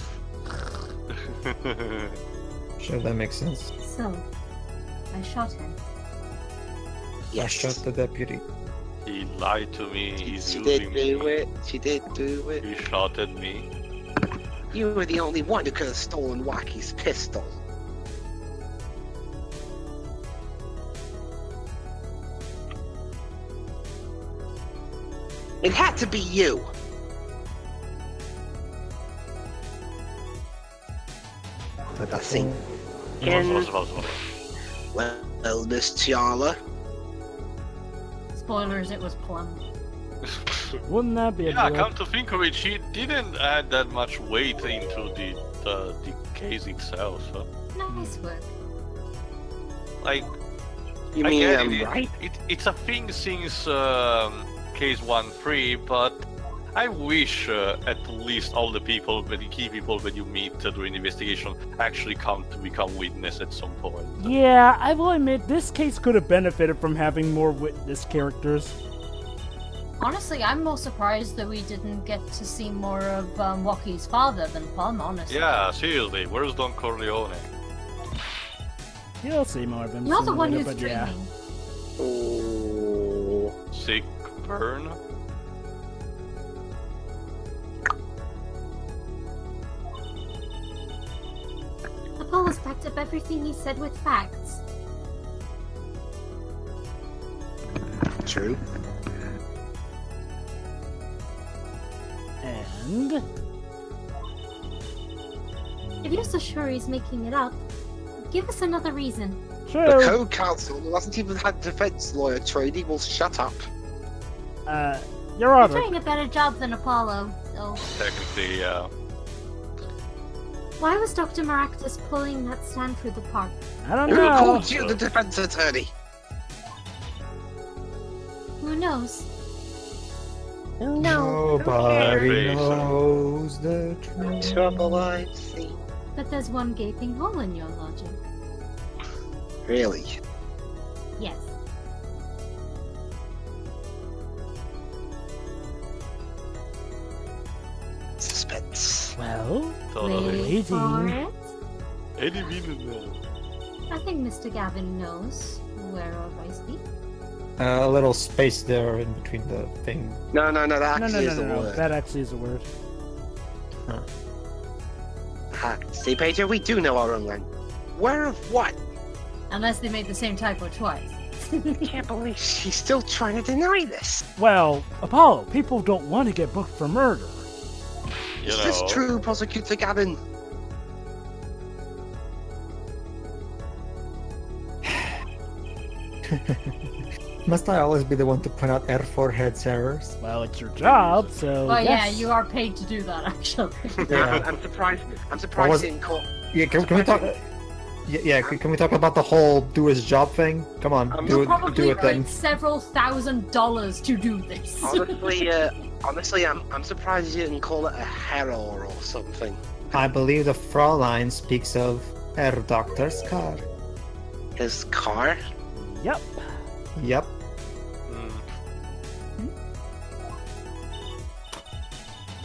Speaker 5: Sure, that makes sense.
Speaker 4: So, I shot him.
Speaker 5: I shot the deputy.
Speaker 3: He lied to me. He's
Speaker 1: She
Speaker 3: using
Speaker 1: did do
Speaker 3: me.
Speaker 1: it. She did do it.
Speaker 3: He shot at me.
Speaker 1: You were the only one who could have stolen Wocky's pistol. It had to be you. Nothing. Well, Miss Tiala,
Speaker 4: Spoilers, it was Plum.
Speaker 2: Wouldn't that be a
Speaker 3: Yeah,
Speaker 2: bluff?
Speaker 3: come to think of it, she didn't add that much weight into the case itself. So.
Speaker 4: Nice work.
Speaker 3: Like,
Speaker 1: you
Speaker 3: I
Speaker 1: mean
Speaker 3: get
Speaker 1: I'm
Speaker 3: it,
Speaker 1: right?
Speaker 3: it's a thing since case 1-3, but I wish at least all the people, the key people that you meet during the investigation actually come to become witness at some point.
Speaker 2: Yeah, I will admit, this case could have benefited from having more witness characters.
Speaker 4: Honestly, I'm more surprised that we didn't get to see more of Wocky's father than Plum, honestly.
Speaker 3: Yeah, seriously, where's Don Corleone?
Speaker 2: You'll see more of him
Speaker 4: You're
Speaker 2: soon
Speaker 4: the one
Speaker 2: later,
Speaker 4: who's
Speaker 2: but yeah.
Speaker 4: dreaming.
Speaker 1: Oh,
Speaker 3: Sick burn?
Speaker 4: Apollo's backed up everything he said with facts.
Speaker 1: true.
Speaker 2: And
Speaker 4: If you're so sure he's making it up, give us another reason.
Speaker 1: The
Speaker 2: true.
Speaker 1: code council who hasn't even had defense lawyer training will shut up.
Speaker 2: Your
Speaker 4: You're
Speaker 2: Honor.
Speaker 4: doing a better job than Apollo, so...
Speaker 3: Technically,
Speaker 4: Why was Dr. Maractus pulling that stand through the park?
Speaker 2: I don't
Speaker 1: Who
Speaker 2: know.
Speaker 1: called you the defense attorney?
Speaker 4: Who knows?
Speaker 5: Nobody
Speaker 3: Okay.
Speaker 5: knows the truth.
Speaker 1: Trouble I've seen.
Speaker 4: But there's one gaping hole in your logic.
Speaker 1: Really?
Speaker 4: Yes.
Speaker 1: Suspense.
Speaker 2: Well,
Speaker 3: totally.
Speaker 4: Wait for
Speaker 2: Waiting.
Speaker 4: it.
Speaker 3: Any minute now.
Speaker 4: I think Mr. Gavin knows whereof I speak.
Speaker 5: A little space there in between the thing.
Speaker 1: No, that
Speaker 2: No,
Speaker 1: actually
Speaker 2: no,
Speaker 1: is
Speaker 2: no,
Speaker 1: the
Speaker 2: no.
Speaker 1: word.
Speaker 2: That actually is a word.
Speaker 1: See, Pedro, we do know our own language. Where of what?
Speaker 4: Unless they made the same typo twice.
Speaker 1: I can't believe she's still trying to deny this.
Speaker 2: Well, Apollo, people don't want to get booked for murder.
Speaker 3: You
Speaker 1: Is
Speaker 3: know,
Speaker 1: this true, Prosecutor Gavin?
Speaker 5: Must I always be the one to point out Air4Head's errors?
Speaker 2: Well, it's your job, so
Speaker 4: Well, yeah,
Speaker 2: yes.
Speaker 4: you are paid to do that, actually.
Speaker 5: Yeah.
Speaker 1: I'm surprised. I'm
Speaker 5: What
Speaker 1: surprised
Speaker 5: was-
Speaker 1: he didn't call.
Speaker 5: Yeah, can we talk? Can we talk about the whole do his job thing? Come on,
Speaker 1: I'm
Speaker 5: do
Speaker 4: Probably
Speaker 5: it then.
Speaker 4: paid several $1,000s to do this.
Speaker 1: Honestly, I'm surprised you didn't call it a harrow or something.
Speaker 5: I believe the Fraulein speaks of Herr Doctor's car.
Speaker 1: His car?
Speaker 2: Yep.
Speaker 5: Yep.
Speaker 3: mm,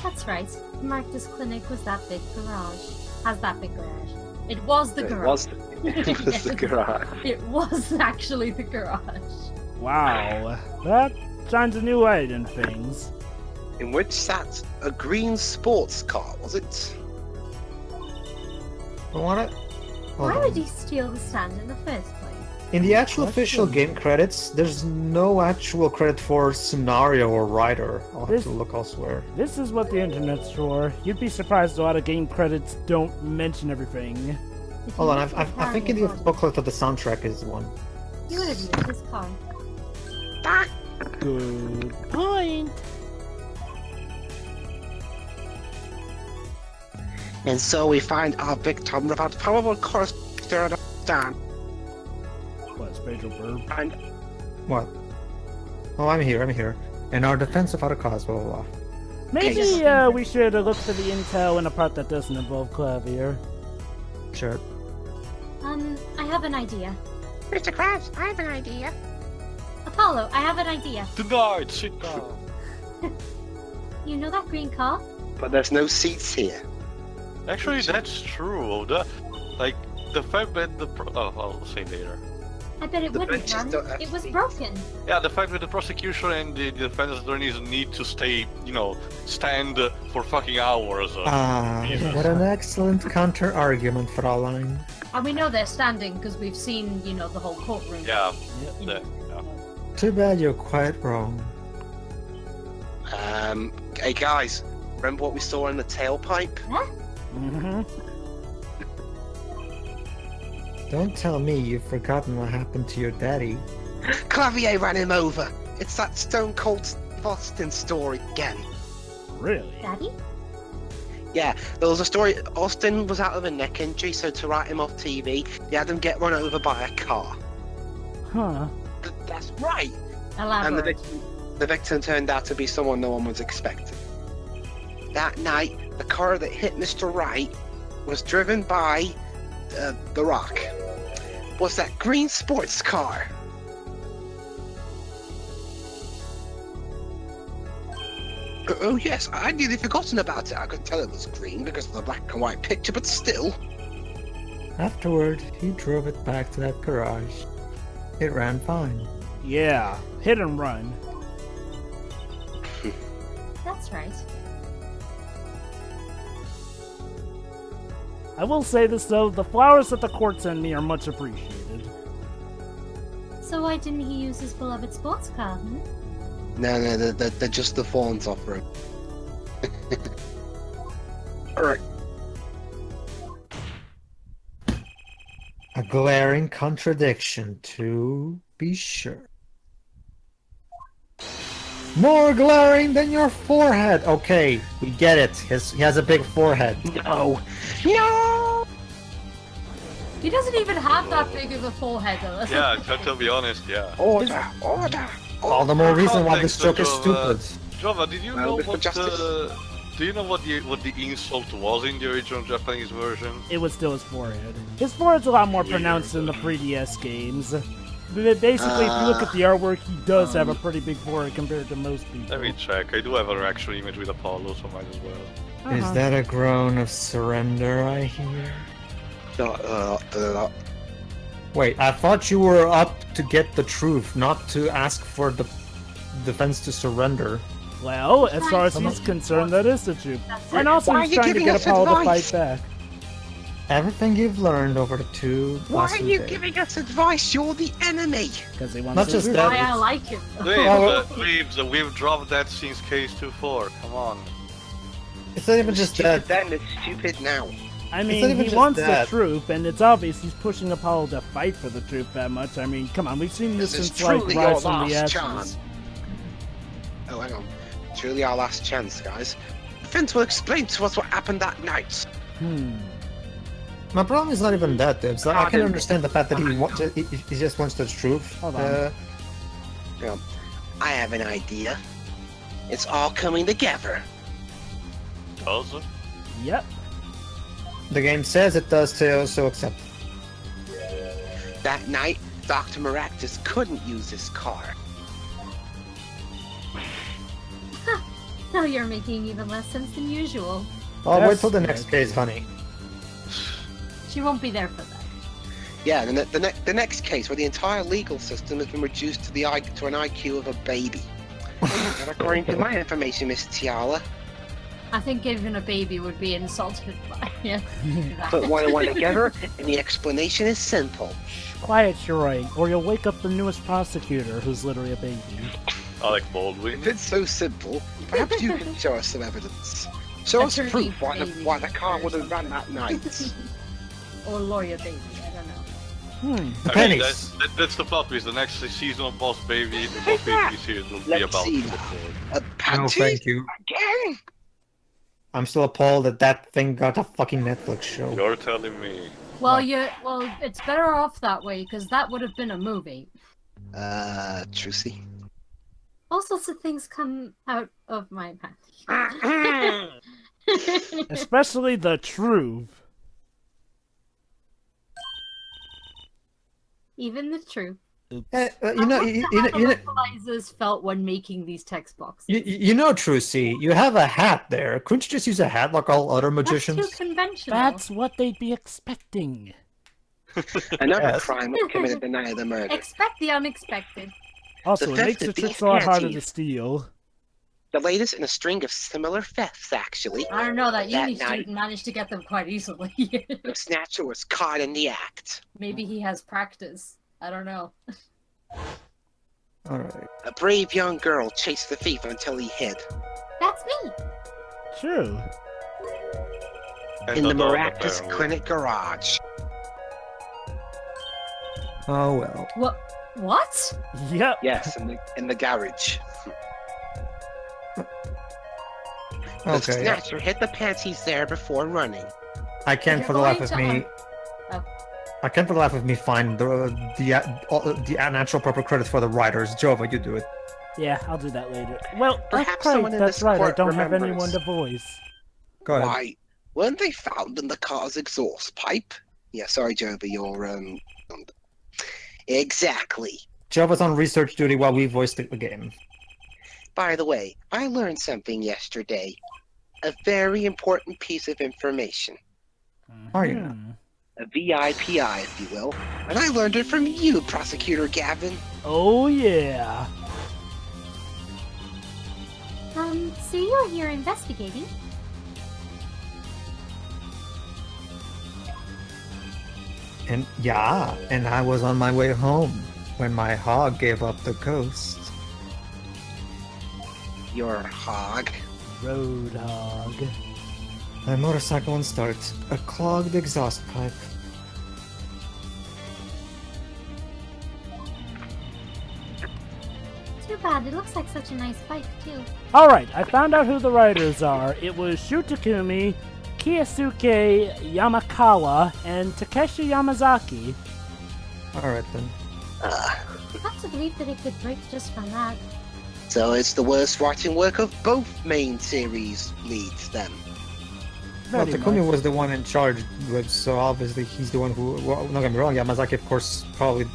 Speaker 4: That's right. Marcus Clinic was that big garage. Has that big garage. It was the garage.
Speaker 1: It was the garage.
Speaker 4: It was actually the garage.
Speaker 2: Wow. That shines a new light in things.
Speaker 1: In which sat a green sports car, was it?
Speaker 5: You want it? Hold
Speaker 4: Why
Speaker 5: on.
Speaker 4: would he steal the stand in the first place?
Speaker 5: In the actual
Speaker 2: Question.
Speaker 5: official game credits, there's no actual credit for scenario or writer. I'll have
Speaker 2: This-
Speaker 5: to look elsewhere.
Speaker 2: This is what the internet's for. You'd be surprised a lot of game credits don't mention everything.
Speaker 4: If
Speaker 5: Hold
Speaker 4: you
Speaker 5: on,
Speaker 4: used
Speaker 5: I
Speaker 4: the
Speaker 5: think in the
Speaker 4: carrier
Speaker 5: booklet of the soundtrack is one.
Speaker 4: body, you would have used his car.
Speaker 1: Ah,
Speaker 2: Good point.
Speaker 1: and so we find our victim without probable cause to understand.
Speaker 2: What, spatial verb?
Speaker 1: And
Speaker 5: What? Oh, I'm here. And our defense without a cause, blah, blah, blah.
Speaker 2: Maybe
Speaker 1: Yes.
Speaker 2: we should look for the intel in a part that doesn't involve Klavier.
Speaker 5: Sure.
Speaker 4: I have an idea.
Speaker 1: Mr. Krabs, I have an idea.
Speaker 4: Apollo, I have an idea.
Speaker 3: Denied. Sit down.
Speaker 4: You know that green car?
Speaker 1: But there's no seats here.
Speaker 3: Actually, that's true. The fact that I'll say later.
Speaker 4: I bet it
Speaker 1: The
Speaker 4: wouldn't
Speaker 1: benches
Speaker 4: run.
Speaker 1: don't have
Speaker 4: It was
Speaker 1: seats.
Speaker 4: broken.
Speaker 3: Yeah, the fact that the prosecution and the defense attorneys need to stay, stand for fucking hours.
Speaker 5: Ah,
Speaker 3: Jesus.
Speaker 5: what an excellent counter-argument, Fraulein.
Speaker 4: And we know they're standing because we've seen, the whole courtroom.
Speaker 3: Yeah.
Speaker 2: Yep.
Speaker 3: Yeah.
Speaker 5: Too bad you're quite wrong.
Speaker 1: Hey guys, remember what we saw in the tailpipe?
Speaker 2: Mm-hmm.
Speaker 5: Don't tell me you've forgotten what happened to your daddy.
Speaker 1: Klavier ran him over. It's that Stone Cold Boston story again.
Speaker 2: Really?
Speaker 4: Daddy?
Speaker 1: Yeah, there was a story. Austin was out of a neck injury, so to write him off TV, they had him get run over by a car.
Speaker 2: Huh.
Speaker 1: That's right. And
Speaker 4: Elaborate.
Speaker 1: the victim turned out to be someone no one was expecting. That night, the car that hit Mr. Wright was driven by The Rock. Was that green sports car? Oh yes, I'd nearly forgotten about it. I could tell it was green because of the black and white picture, but still.
Speaker 5: Afterward, he drove it back to that garage. It ran fine.
Speaker 2: Yeah. Hit and run.
Speaker 4: That's right.
Speaker 2: I will say this though, the flowers that the court sent me are much appreciated.
Speaker 4: So why didn't he use his beloved sports car,
Speaker 1: No, they're just the fawns off him. Alright.
Speaker 5: A glaring contradiction, to be sure. More glaring than your forehead! Okay, we get it. He has a big forehead.
Speaker 1: No! No!
Speaker 4: He doesn't even have that big of a forehead, though. That's
Speaker 3: Yeah,
Speaker 4: not
Speaker 3: to be honest, yeah.
Speaker 1: Order! Order!
Speaker 5: All the more reason why this
Speaker 3: Context
Speaker 5: joke is
Speaker 3: of,
Speaker 5: stupid.
Speaker 3: Java, did you
Speaker 1: Well,
Speaker 3: know
Speaker 1: Mr.
Speaker 3: what
Speaker 1: Justice.
Speaker 3: do you know what the insult was in the original Japanese version?
Speaker 2: It was still his forehead. His forehead's a lot more pronounced in the 3DS games. But basically, if you look at the artwork, he does have a pretty big forehead compared to most people.
Speaker 3: Let me check. I do have an actual image with Apollo, so might as well.
Speaker 5: Is that a groan of surrender I hear? Wait, I thought you were up to get the truth, not to ask for the defense to surrender.
Speaker 2: Well, as far as
Speaker 4: Right.
Speaker 2: he's concerned, that is the truth.
Speaker 4: That's
Speaker 2: And
Speaker 4: it.
Speaker 2: also,
Speaker 1: Why are
Speaker 2: he's
Speaker 1: you
Speaker 2: trying to
Speaker 1: giving
Speaker 2: get
Speaker 1: us
Speaker 2: Apollo to
Speaker 1: advice?
Speaker 2: fight back.
Speaker 5: Everything you've learned over the two
Speaker 1: Why are
Speaker 5: lessons
Speaker 1: you
Speaker 5: days.
Speaker 1: giving us advice? You're the enemy!
Speaker 2: Because he wants
Speaker 5: Not
Speaker 2: to
Speaker 5: just
Speaker 2: do
Speaker 5: that,
Speaker 4: why I like him.
Speaker 3: Dwibs, we've dropped that since case 2-4. Come on.
Speaker 5: It's not even just
Speaker 1: Stupid
Speaker 5: that.
Speaker 1: then, it's stupid now.
Speaker 2: I
Speaker 5: It's not
Speaker 2: mean,
Speaker 5: even
Speaker 2: he
Speaker 5: just
Speaker 2: wants
Speaker 5: that.
Speaker 2: the truth, and it's obvious he's pushing Apollo to fight for the truth that much. I mean, come on, we've seen this
Speaker 1: This is
Speaker 2: since, like,
Speaker 1: truly your
Speaker 2: Rise from the
Speaker 1: last
Speaker 2: Ashes.
Speaker 1: chance. Oh, hang on. Truly our last chance, guys. Vince will explain to us what happened that night.
Speaker 5: My problem is not even that, Dibs. I can
Speaker 1: Pardon.
Speaker 5: understand the fact that he just wants the truth.
Speaker 2: Hold on.
Speaker 1: I have an idea. It's all coming together.
Speaker 3: Does it?
Speaker 2: Yep.
Speaker 5: The game says it does too, so accept.
Speaker 1: That night, Dr. Maractus couldn't use his car.
Speaker 4: Now you're making even less sense than usual.
Speaker 5: I'll wait
Speaker 2: Yes,
Speaker 5: till the next case, honey.
Speaker 4: She won't be there for that.
Speaker 1: Yeah, the next case where the entire legal system has been reduced to to an IQ of a baby. Not according to my information, Miss Tiala.
Speaker 4: I think even a baby would be insulted by it.
Speaker 1: Put one and one together, and the explanation is simple.
Speaker 2: Shh, quiet, Shiroi, or you'll wake up the newest prosecutor, who's literally a baby.
Speaker 3: Alec Baldwin.
Speaker 1: If it's so simple, perhaps you can show us some evidence. Show us
Speaker 4: Attorney
Speaker 1: proof why
Speaker 4: baby
Speaker 1: the car would have run that night.
Speaker 4: Or lawyer baby, I don't know.
Speaker 3: I mean,
Speaker 5: Pennies.
Speaker 3: that's the plot twist. The next season of Boss Baby, the Boss Baby series will be
Speaker 1: Let's
Speaker 3: about
Speaker 1: see.
Speaker 3: football.
Speaker 1: A
Speaker 5: No,
Speaker 1: panty?
Speaker 5: thank you.
Speaker 1: Again?
Speaker 5: I'm still appalled that that thing got a fucking Netflix show.
Speaker 3: You're telling me.
Speaker 4: Well, it's better off that way, because that would have been a movie.
Speaker 1: Trucy.
Speaker 4: All sorts of things come out of my mouth.
Speaker 2: Especially the truth.
Speaker 4: Even the truth.
Speaker 5: You know,
Speaker 4: the localizers felt when making these text boxes.
Speaker 5: you know, Trucy, you have a hat there. Couldn't you just use a hat like all other magicians?
Speaker 4: That's too conventional.
Speaker 2: That's what they'd be expecting.
Speaker 1: Another
Speaker 5: Yes.
Speaker 1: crime was committed the night of the murder.
Speaker 4: Expect the unexpected.
Speaker 2: Also,
Speaker 1: The
Speaker 2: it
Speaker 1: theft
Speaker 2: makes the
Speaker 1: of
Speaker 2: tricks
Speaker 1: these
Speaker 2: a lot harder
Speaker 1: panties.
Speaker 2: to steal.
Speaker 1: The latest in a string of similar thefts, actually.
Speaker 4: I don't know, that
Speaker 1: That
Speaker 4: uni
Speaker 1: night-
Speaker 4: student managed to get them quite easily.
Speaker 1: The snatcher was caught in the act.
Speaker 4: Maybe he has practice. I don't know.
Speaker 5: Alright.
Speaker 1: A brave young girl chased the thief until he hid.
Speaker 4: That's me!
Speaker 2: True.
Speaker 3: And
Speaker 1: In the
Speaker 3: not all,
Speaker 1: miraculous
Speaker 3: apparently.
Speaker 1: clinic garage.
Speaker 5: Oh well.
Speaker 4: What?
Speaker 2: Yep.
Speaker 1: Yes, in the garage. The
Speaker 5: Okay.
Speaker 1: snatcher hid the panties there before running.
Speaker 5: I can't
Speaker 4: You're
Speaker 5: for the life
Speaker 4: going
Speaker 5: of
Speaker 4: to
Speaker 5: me. I can't for the life of me find the natural proper credits for the writers. Jova, you do it.
Speaker 2: Yeah, I'll do that later. Well,
Speaker 1: Perhaps
Speaker 2: that's
Speaker 1: someone
Speaker 2: right,
Speaker 1: in
Speaker 2: that's
Speaker 1: this
Speaker 2: right, I
Speaker 1: court
Speaker 2: don't have
Speaker 1: remembers.
Speaker 2: anyone to voice.
Speaker 5: Go ahead.
Speaker 1: Why, weren't they found in the car's exhaust pipe? Yeah, sorry, Joba, you're, Exactly.
Speaker 5: Jova's on research duty while we voiced the game.
Speaker 1: By the way, I learned something yesterday. A very important piece of information.
Speaker 5: Are you?
Speaker 2: Hmm.
Speaker 1: A VIPI, if you will. And I learned it from you, Prosecutor Gavin.
Speaker 2: Oh, yeah.
Speaker 4: So you're here investigating?
Speaker 5: And yeah, and I was on my way home when my hog gave up the ghost.
Speaker 1: Your hog.
Speaker 2: Roadhog.
Speaker 5: My motorcycle won't start. A clogged exhaust pipe.
Speaker 4: Too bad, it looks like such a nice bike, too.
Speaker 2: Alright, I found out who the writers are. It was Shutakumi, Kiyosuke Yamakawa, and Takeshi Yamazaki.
Speaker 5: Alright then.
Speaker 4: Hard to believe that it could break just from that.
Speaker 1: So it's the worst writing work of both main series leads, then.
Speaker 5: Well,
Speaker 2: Pretty
Speaker 5: Takumi
Speaker 2: much.
Speaker 5: was the one in charge, so obviously he's the one who. Well, don't get me wrong. Yamazaki, of course, probably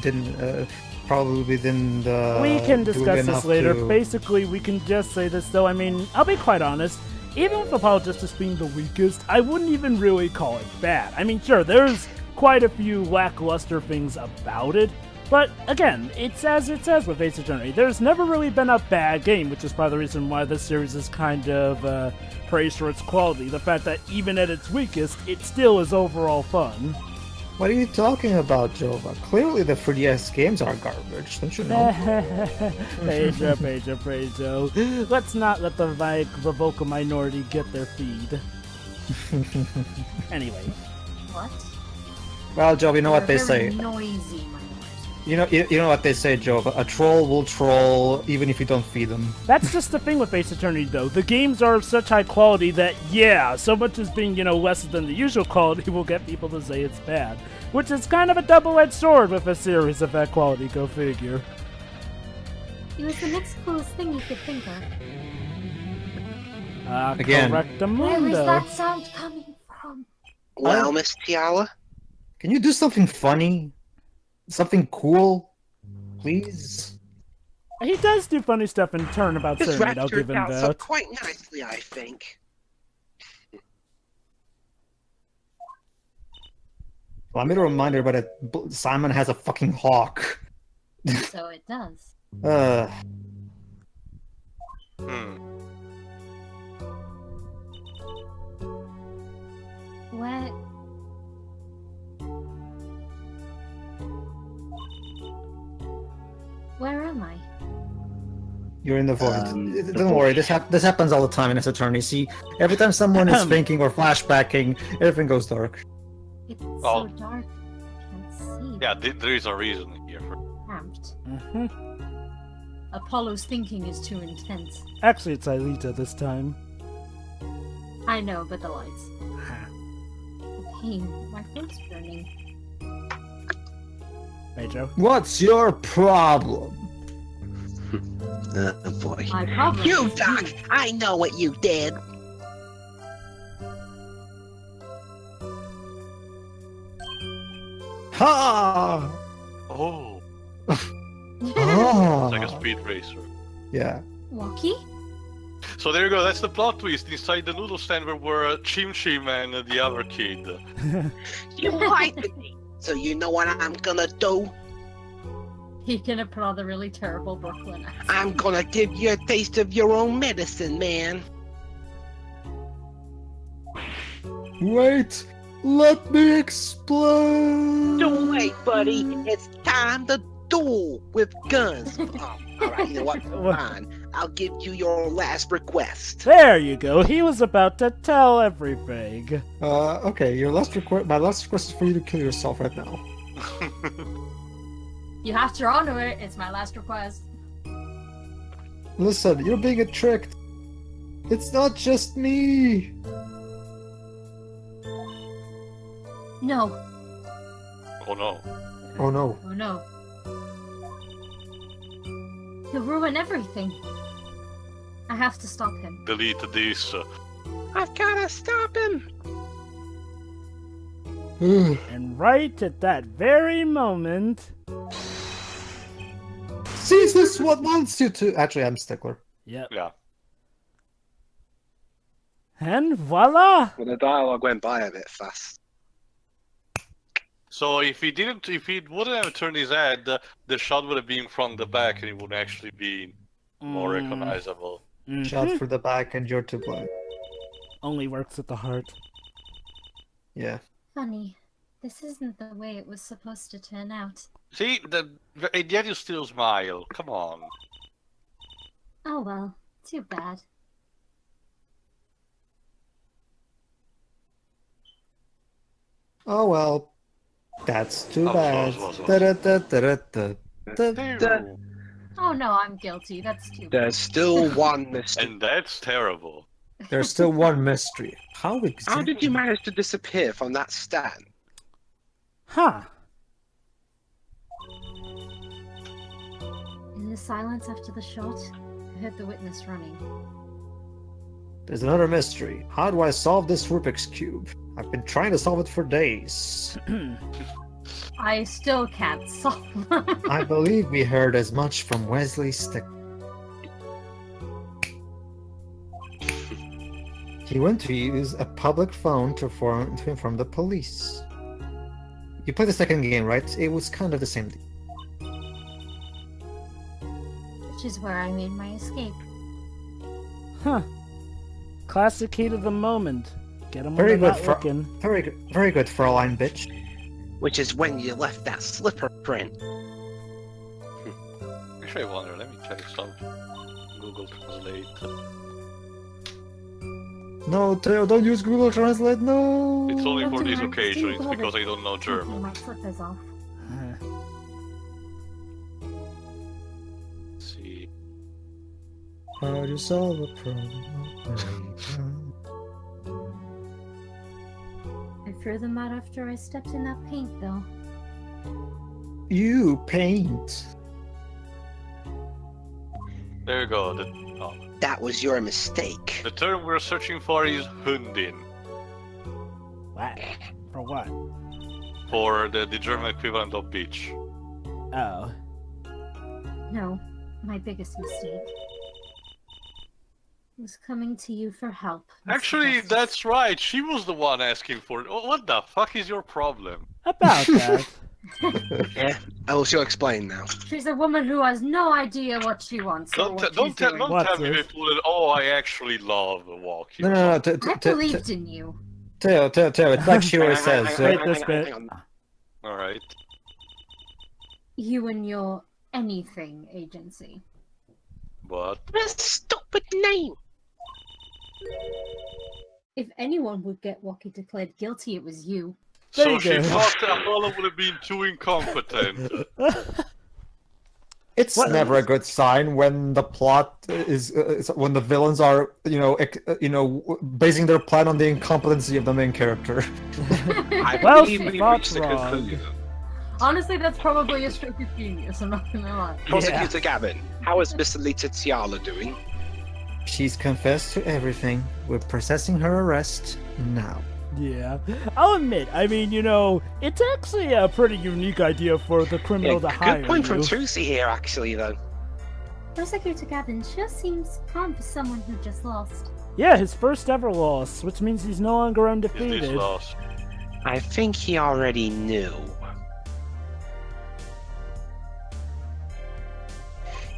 Speaker 5: didn't. Probably didn't.
Speaker 2: We can
Speaker 5: do
Speaker 2: discuss this
Speaker 5: enough
Speaker 2: later.
Speaker 5: to-
Speaker 2: Basically, we can just say this though. I mean, I'll be quite honest. Even with Apollo Justice being the weakest, I wouldn't even really call it bad. I mean, sure, there's quite a few lackluster things about it, but again, it's as it says with Ace Attorney. There's never really been a bad game, which is probably the reason why this series is kind of praised for its quality. The fact that even at its weakest, it still is overall fun.
Speaker 5: What are you talking about, Jova? Clearly, the 3DS games are garbage. Don't you know?
Speaker 2: Pedro. Let's not let the vocal minority get their feed. Anyway.
Speaker 4: What?
Speaker 5: Well, Jova, you know what they
Speaker 4: They're very
Speaker 5: say.
Speaker 4: noisy minority.
Speaker 5: You know what they say, Jova. A troll will troll even if you don't feed them.
Speaker 2: That's just the thing with Ace Attorney, though. The games are of such high quality that, yeah, so much as being, less than the usual quality will get people to say it's bad. Which is kind of a double-edged sword with a series of that quality, go figure.
Speaker 4: It was the next coolest thing you could think of.
Speaker 5: Again.
Speaker 4: Where was
Speaker 2: Correctamundo.
Speaker 4: that sound coming from?
Speaker 1: Well, Miss Tiala,
Speaker 5: Can you do something funny? Something cool? Please?
Speaker 2: He does do funny stuff in Turnabout
Speaker 1: this
Speaker 2: Serenade, I'll
Speaker 1: raptured
Speaker 2: give him
Speaker 1: out so
Speaker 2: that.
Speaker 1: quite nicely, I think.
Speaker 5: Well, I made a reminder, but Simon has a fucking hawk.
Speaker 4: So it does. What? Where am I?
Speaker 5: You're in the void.
Speaker 1: The
Speaker 5: Don't worry, this happens all the time in this attorney. See, every time someone is thinking or flashbacking, everything goes dark.
Speaker 4: It's
Speaker 3: Oh.
Speaker 4: so dark. I can't see.
Speaker 3: Yeah, there is a reason here.
Speaker 4: Cramped.
Speaker 2: Mm-hmm.
Speaker 4: Apollo's thinking is too intense.
Speaker 2: Actually, it's Alita this time.
Speaker 4: I know, but the lights. The pain. My throat's burning.
Speaker 2: Hey, Joe.
Speaker 5: What's your problem?
Speaker 1: Oh boy.
Speaker 4: My problem
Speaker 1: You,
Speaker 4: is
Speaker 1: Doc! I know what you did!
Speaker 5: Ha!
Speaker 3: Oh,
Speaker 4: you.
Speaker 5: Oh.
Speaker 3: it's like a speed racer.
Speaker 5: Yeah.
Speaker 4: Wocky?
Speaker 3: So there you go. That's the plot twist. Inside the noodle stand were Chim Chim and the other kid.
Speaker 1: You lied to me! So you know what I'm gonna do?
Speaker 4: He's gonna put on the really terrible Brooklyn accent.
Speaker 1: I'm gonna give you a taste of your own medicine, man.
Speaker 5: Wait, let me explain.
Speaker 1: Don't wait, buddy. It's time to duel with guns. Alright, you know what? Fine. I'll give you your last request.
Speaker 2: There you go. He was about to tell everything.
Speaker 5: Okay, your last request. My last request is for you to kill yourself right now.
Speaker 4: You have to honor it. It's my last request.
Speaker 5: Listen, you're being tricked. It's not just me.
Speaker 4: No.
Speaker 3: Oh no.
Speaker 5: Oh no.
Speaker 4: Oh no. He'll ruin everything. I have to stop him.
Speaker 3: Delete this.
Speaker 1: I've gotta stop him.
Speaker 2: And right at that very moment...
Speaker 5: See, this is what wants you to. Actually, I'm stickler.
Speaker 2: Yep.
Speaker 3: Yeah.
Speaker 2: And voila!
Speaker 1: Well, the dialogue went by a bit fast.
Speaker 3: So if he wouldn't have turned his head, the shot would have been from the back, and it would actually be more recognizable.
Speaker 5: Shot through the back, and you're too blind.
Speaker 2: Only works at the heart.
Speaker 5: Yeah.
Speaker 4: Funny. This isn't the way it was supposed to turn out.
Speaker 3: See, and yet you still smile. Come on.
Speaker 4: Oh well. Too bad.
Speaker 5: Oh well. That's too
Speaker 3: Oh,
Speaker 5: bad.
Speaker 3: was.
Speaker 5: Da-da-da-da-da-da.
Speaker 4: Oh no, I'm guilty. That's too bad.
Speaker 1: There's still one mistake.
Speaker 3: And that's terrible.
Speaker 5: There's still one mystery. How exactly?
Speaker 1: How did you manage to disappear from that stand?
Speaker 2: Huh.
Speaker 4: In the silence after the shot, I heard the witness running.
Speaker 5: There's another mystery. How do I solve this Rubik's Cube? I've been trying to solve it for days.
Speaker 4: I still can't solve it.
Speaker 5: I believe we heard as much from Wesley Stick. He went to use a public phone to inform the police. You played the second game, right? It was kind of the same thing.
Speaker 4: Which is where I made my escape.
Speaker 2: Huh. Classic heat of the moment. Get him when
Speaker 5: Very
Speaker 2: they're
Speaker 5: good,
Speaker 2: not
Speaker 5: for
Speaker 2: looking.
Speaker 5: very good, Fraulein bitch.
Speaker 1: Which is when you left that slipper print.
Speaker 3: Actually, I wonder. Let me check something. Google Translate.
Speaker 5: No, Theo, don't use Google Translate. No.
Speaker 3: It's only for
Speaker 4: Dr.
Speaker 3: this
Speaker 4: Mark,
Speaker 3: occasion.
Speaker 4: Steve
Speaker 3: It's
Speaker 4: Bobbitt.
Speaker 3: because I don't know
Speaker 4: Taking
Speaker 3: German.
Speaker 4: my slippers off.
Speaker 3: Let's see.
Speaker 5: How do you solve a problem?
Speaker 4: I threw them out after I stepped in that paint, though.
Speaker 5: You paint.
Speaker 3: There you go.
Speaker 1: That was your mistake.
Speaker 3: The term we're searching for is Hundin,
Speaker 2: What? For what?
Speaker 3: for the German equivalent of bitch.
Speaker 2: Oh.
Speaker 4: No, my biggest mistake was coming to you for help. Mr.
Speaker 3: Actually,
Speaker 4: Justice.
Speaker 3: that's right. She was the one asking for it. Oh, what the fuck is your problem?
Speaker 2: About that.
Speaker 1: Yeah, I will shall explain now.
Speaker 4: She's a woman who has no idea what she wants. Or what
Speaker 3: Don't
Speaker 4: she's
Speaker 3: tell
Speaker 4: doing.
Speaker 3: me
Speaker 2: What's
Speaker 3: they
Speaker 2: this?
Speaker 3: told it. Oh, I actually love Wocky.
Speaker 5: No.
Speaker 4: I believed in you.
Speaker 5: Teo, it's like Shiro says.
Speaker 2: Wait this bit.
Speaker 1: hang on.
Speaker 3: All right.
Speaker 4: You and your anything agency.
Speaker 3: But
Speaker 1: What a stupid name!
Speaker 4: If anyone would get Wocky declared guilty, it was you.
Speaker 2: There
Speaker 3: so
Speaker 2: you
Speaker 3: she
Speaker 2: go.
Speaker 3: thought that Apollo would have been too incompetent.
Speaker 5: It's
Speaker 2: What-
Speaker 5: never a good sign when the plot is when the villains are, basing their plan on the incompetency of the main character.
Speaker 1: I
Speaker 2: Well,
Speaker 1: believe
Speaker 2: she
Speaker 1: we
Speaker 2: thought
Speaker 1: reached the
Speaker 2: wrong.
Speaker 1: conclusion.
Speaker 4: Honestly, that's probably a stroke of genius, I'm not gonna lie.
Speaker 1: Prosecutor Gavin, how is Miss Alita Tiala doing?
Speaker 5: She's confessed to everything. We're processing her arrest now.
Speaker 2: Yeah, I'll admit. I mean, it's actually a pretty unique idea for the criminal to hire
Speaker 1: good point from
Speaker 2: you.
Speaker 1: Trucy here, actually, though.
Speaker 4: Prosecutor Gavin sure seems calm for someone who just lost.
Speaker 2: Yeah, his first ever loss, which means he's no longer
Speaker 3: Is
Speaker 2: undefeated.
Speaker 3: this lost?
Speaker 1: I think he already knew.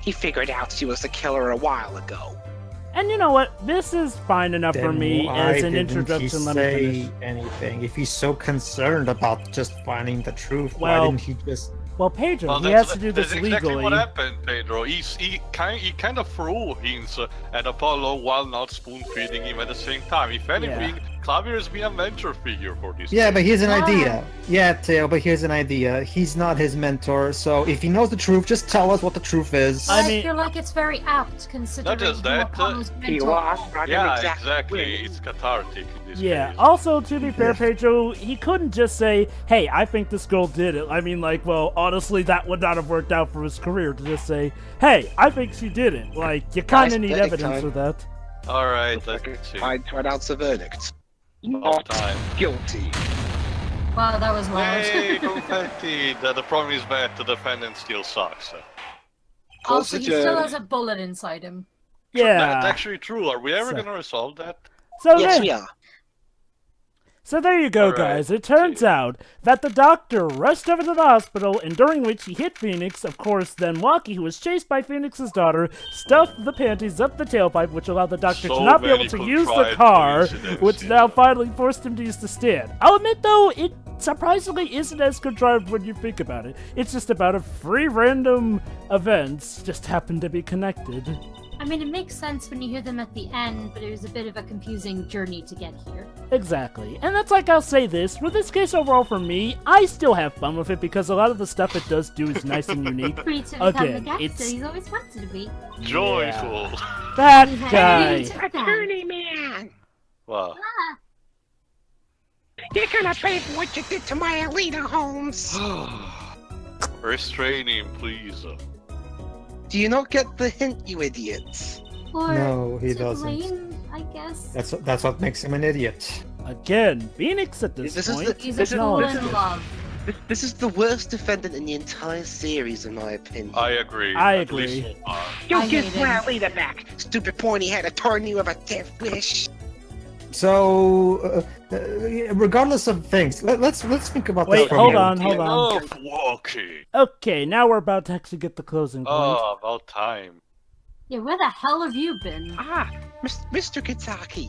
Speaker 1: He figured out she was the killer a while ago.
Speaker 2: And you know what? This is fine enough for
Speaker 5: Then
Speaker 2: me
Speaker 5: why
Speaker 2: as an
Speaker 5: didn't he
Speaker 2: introduction. Let me
Speaker 5: say
Speaker 2: finish.
Speaker 5: anything? If he's so concerned about just finding the truth,
Speaker 2: Well,
Speaker 5: why didn't he just?
Speaker 2: Well, Pedro,
Speaker 3: Well,
Speaker 2: he has to do this
Speaker 3: that's exactly
Speaker 2: legally.
Speaker 3: what happened, Pedro. He kind of threw hints at Apollo while not spoon feeding him at the same time. If anything, Klavier has been a mentor figure for this.
Speaker 5: Yeah,
Speaker 3: case.
Speaker 5: but here's an
Speaker 4: Ah.
Speaker 5: idea. Yeah, Teo, but here's an idea. He's not his mentor, so if he knows the truth, just tell us what the truth is.
Speaker 2: I
Speaker 4: I
Speaker 2: mean-
Speaker 4: feel like it's very apt considering
Speaker 3: just
Speaker 4: who
Speaker 3: that,
Speaker 4: Apollo's
Speaker 1: He
Speaker 4: mentor.
Speaker 1: was, I know
Speaker 3: Yeah, exactly.
Speaker 1: when.
Speaker 3: It's cathartic in this
Speaker 2: Yeah.
Speaker 3: case.
Speaker 2: Also, to be fair,
Speaker 5: Yeah.
Speaker 2: Pedro, he couldn't just say, "Hey, I think this girl did it." I mean, well, honestly, that would not have worked out for his career to just say, "Hey, I think she did it." Like, you kind
Speaker 1: Guys,
Speaker 2: of need
Speaker 1: verdict
Speaker 2: evidence
Speaker 1: time.
Speaker 2: for that.
Speaker 3: All right, let's see.
Speaker 1: I announce a verdict.
Speaker 3: All
Speaker 1: Not
Speaker 3: time.
Speaker 1: guilty.
Speaker 4: Wow, that was loud.
Speaker 3: Yay, confetti! The problem is that the defendant still sucks.
Speaker 4: Also, he still
Speaker 1: adjourned.
Speaker 4: has a bullet inside him.
Speaker 2: Yeah.
Speaker 3: That's actually true. Are we ever
Speaker 2: So-
Speaker 3: gonna resolve that?
Speaker 2: So
Speaker 1: Yes,
Speaker 2: there,
Speaker 1: we are.
Speaker 2: so there you go,
Speaker 3: All right.
Speaker 2: guys. It turns out that the doctor rushed over to the hospital, and during which he hit Phoenix. Of course, then Wocky, who was chased by Phoenix's daughter, stuffed the panties up the tailpipe, which allowed the doctor
Speaker 3: So
Speaker 2: to not be able
Speaker 3: many
Speaker 2: to use the
Speaker 3: contrived
Speaker 2: car,
Speaker 3: coincidences.
Speaker 2: which now finally forced him to use the stand. I'll admit, though, it surprisingly isn't as contrived when you think about it. It's just about a free random events just happen to be connected.
Speaker 4: I mean, it makes sense when you hear them at the end, but it was a bit of a confusing journey to get here.
Speaker 2: Exactly. And that's like, I'll say this, with this case overall for me, I still have fun with it because a lot of the stuff it does do is nice and unique.
Speaker 4: Free to become
Speaker 2: Again,
Speaker 4: the gangster
Speaker 2: it's-
Speaker 4: he's always wanted to be.
Speaker 3: Joyful.
Speaker 2: That
Speaker 4: Hey,
Speaker 2: guy!
Speaker 4: take that.
Speaker 1: Attorney man!
Speaker 3: Wow.
Speaker 4: Ah,
Speaker 1: You're gonna pay for what you did to my Alita, Holmes!
Speaker 3: Restrain him, please.
Speaker 1: Do you not get the hint, you idiots?
Speaker 4: or
Speaker 5: No, he
Speaker 4: to
Speaker 5: doesn't.
Speaker 4: blame, I guess.
Speaker 5: That's what makes him an idiot.
Speaker 2: Again, Phoenix at this
Speaker 1: This is
Speaker 2: point.
Speaker 1: the-
Speaker 4: He's a
Speaker 1: this is-
Speaker 4: fool
Speaker 2: this
Speaker 4: in
Speaker 2: is-
Speaker 4: love.
Speaker 1: This is the worst defendant in the entire series, in my opinion.
Speaker 3: I agree.
Speaker 2: I
Speaker 3: At least
Speaker 2: agree.
Speaker 3: so far.
Speaker 1: You
Speaker 4: I
Speaker 1: give
Speaker 4: hate
Speaker 1: my
Speaker 4: him.
Speaker 1: Alita back, stupid pointy-head attorney with a death wish!
Speaker 5: So, regardless of things, let's think about
Speaker 2: Wait,
Speaker 5: this for a
Speaker 2: hold
Speaker 5: moment.
Speaker 2: on, hold on.
Speaker 3: Enough walking.
Speaker 2: Okay, now we're about to actually get the closing point.
Speaker 3: Oh, about time.
Speaker 4: Yeah, where the hell have you been?
Speaker 1: Ah, Mr. Kitaki.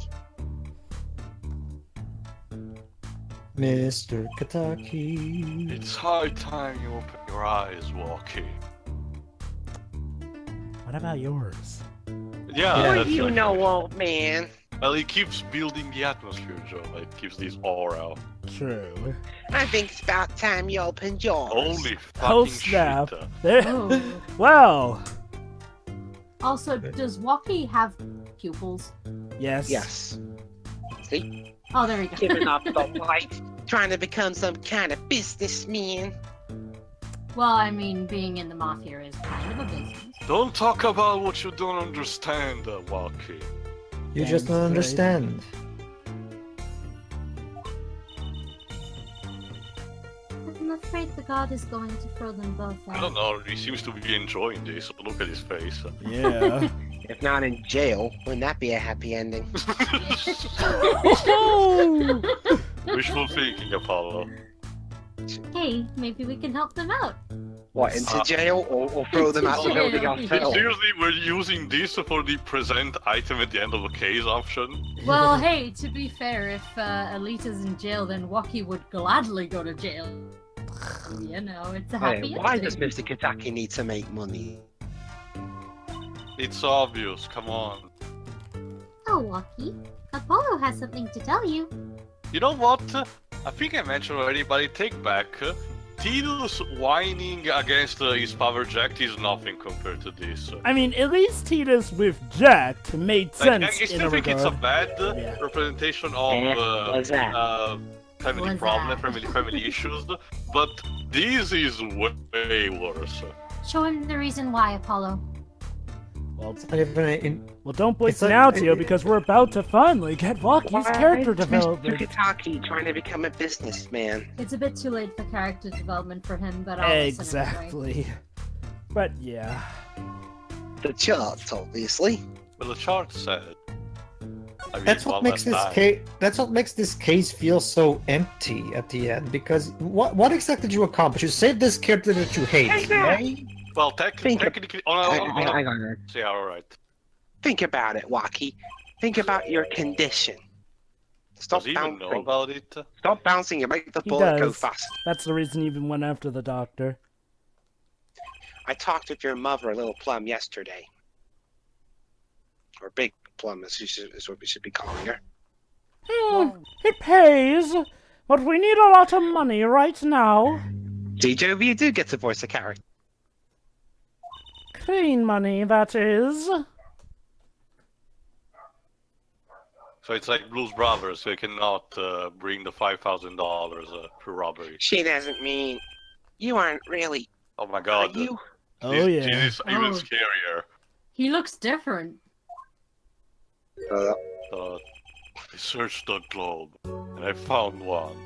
Speaker 5: Mr. Kataki.
Speaker 3: It's high time you open your eyes, Wocky.
Speaker 2: What about yours?
Speaker 3: Yeah,
Speaker 5: Yeah.
Speaker 1: What
Speaker 3: that's
Speaker 1: do you
Speaker 3: okay.
Speaker 1: know, old man?
Speaker 3: Well, he keeps building the atmosphere, Joe. It keeps this aura.
Speaker 2: True.
Speaker 1: I think it's about time you opened yours.
Speaker 3: Holy
Speaker 2: Oh,
Speaker 3: fucking
Speaker 2: snap.
Speaker 3: shit.
Speaker 2: There.
Speaker 4: Oh.
Speaker 2: Well,
Speaker 4: Also, does Wocky have pupils?
Speaker 2: yes.
Speaker 1: Yes. See?
Speaker 4: Oh, there we go.
Speaker 1: Giving up the light, trying to become some kind of businessman.
Speaker 4: Well, I mean, being in the mafia is kind of a business.
Speaker 3: Don't talk about what you don't understand, Wocky.
Speaker 5: You just don't
Speaker 2: Thanks,
Speaker 5: understand.
Speaker 4: I'm afraid the god is going to throw them both out.
Speaker 3: I don't know, he seems to be enjoying this. Look at his face.
Speaker 2: Yeah.
Speaker 1: If not in jail, wouldn't that be a happy ending?
Speaker 2: Oh!
Speaker 3: Wishful thinking, Apollo.
Speaker 4: Hey, maybe we can help them out.
Speaker 1: What, into jail or throw them out the
Speaker 4: Into
Speaker 1: building
Speaker 4: jail.
Speaker 1: ourselves?
Speaker 3: Seriously, we're using this for the present item at the end of a case option?
Speaker 4: Well, hey, to be fair, if Alita's in jail, then Wocky would gladly go to jail. You know, it's a happy
Speaker 1: Hey, why
Speaker 4: ending.
Speaker 1: does Mr. Kataki need to make money?
Speaker 3: It's obvious, come on.
Speaker 6: Oh, Wocky, Apollo has something to tell you.
Speaker 3: You know what? I think I mentioned already, but I take back. Tidus whining against his power jack is nothing compared to this.
Speaker 2: I mean, at least Tidus with Jack made sense
Speaker 3: I
Speaker 2: in
Speaker 3: still
Speaker 2: a
Speaker 3: think it's a
Speaker 2: regard.
Speaker 3: bad
Speaker 2: Yeah.
Speaker 3: representation of
Speaker 1: what's that?
Speaker 3: family
Speaker 4: What's
Speaker 3: problem,
Speaker 4: that?
Speaker 3: family issues, but this is way worse.
Speaker 6: Show him the reason why, Apollo.
Speaker 2: Well,
Speaker 5: Not even in,
Speaker 2: well, don't blink
Speaker 5: It's like-
Speaker 2: now, Tio, because we're about to finally get Wocky's character
Speaker 1: is Mr.
Speaker 2: development.
Speaker 1: Kataki trying to become a businessman?
Speaker 4: It's a bit too late for character development for him, but I'll listen anyway.
Speaker 2: Exactly. But yeah.
Speaker 1: The charts, obviously.
Speaker 3: Well, the chart said. I mean,
Speaker 5: that's what
Speaker 3: one
Speaker 5: makes
Speaker 3: last
Speaker 5: this
Speaker 3: time.
Speaker 5: case. That's what makes this case feel so empty at the end. Because what exactly did you accomplish? You saved this character that you hate, right?
Speaker 3: Well,
Speaker 1: Think-
Speaker 3: technically,
Speaker 1: Hang on.
Speaker 3: yeah, all right.
Speaker 1: Think about it, Wocky. Think about your condition. Stop
Speaker 3: Does he even know
Speaker 1: bouncing.
Speaker 3: about it?
Speaker 1: Stop bouncing and make the
Speaker 2: He
Speaker 1: bullet go
Speaker 2: does.
Speaker 1: fast.
Speaker 2: That's the reason he even went after the doctor.
Speaker 1: I talked with your mother, Little Plum, yesterday. Or Big Plum is what we should be calling her.
Speaker 2: It pays, but we need a lot of money right now.
Speaker 1: DJ, you do get to voice a character.
Speaker 2: Clean money, that is.
Speaker 3: So it's like Blues Brothers, so you cannot bring the $5,000 for robbery.
Speaker 1: She doesn't mean you aren't really.
Speaker 3: Oh my
Speaker 1: Are
Speaker 3: god.
Speaker 1: you?
Speaker 2: Oh
Speaker 3: This
Speaker 2: yeah.
Speaker 3: is even
Speaker 4: Oh.
Speaker 3: scarier.
Speaker 4: He looks different.
Speaker 3: I searched the globe, and I found one.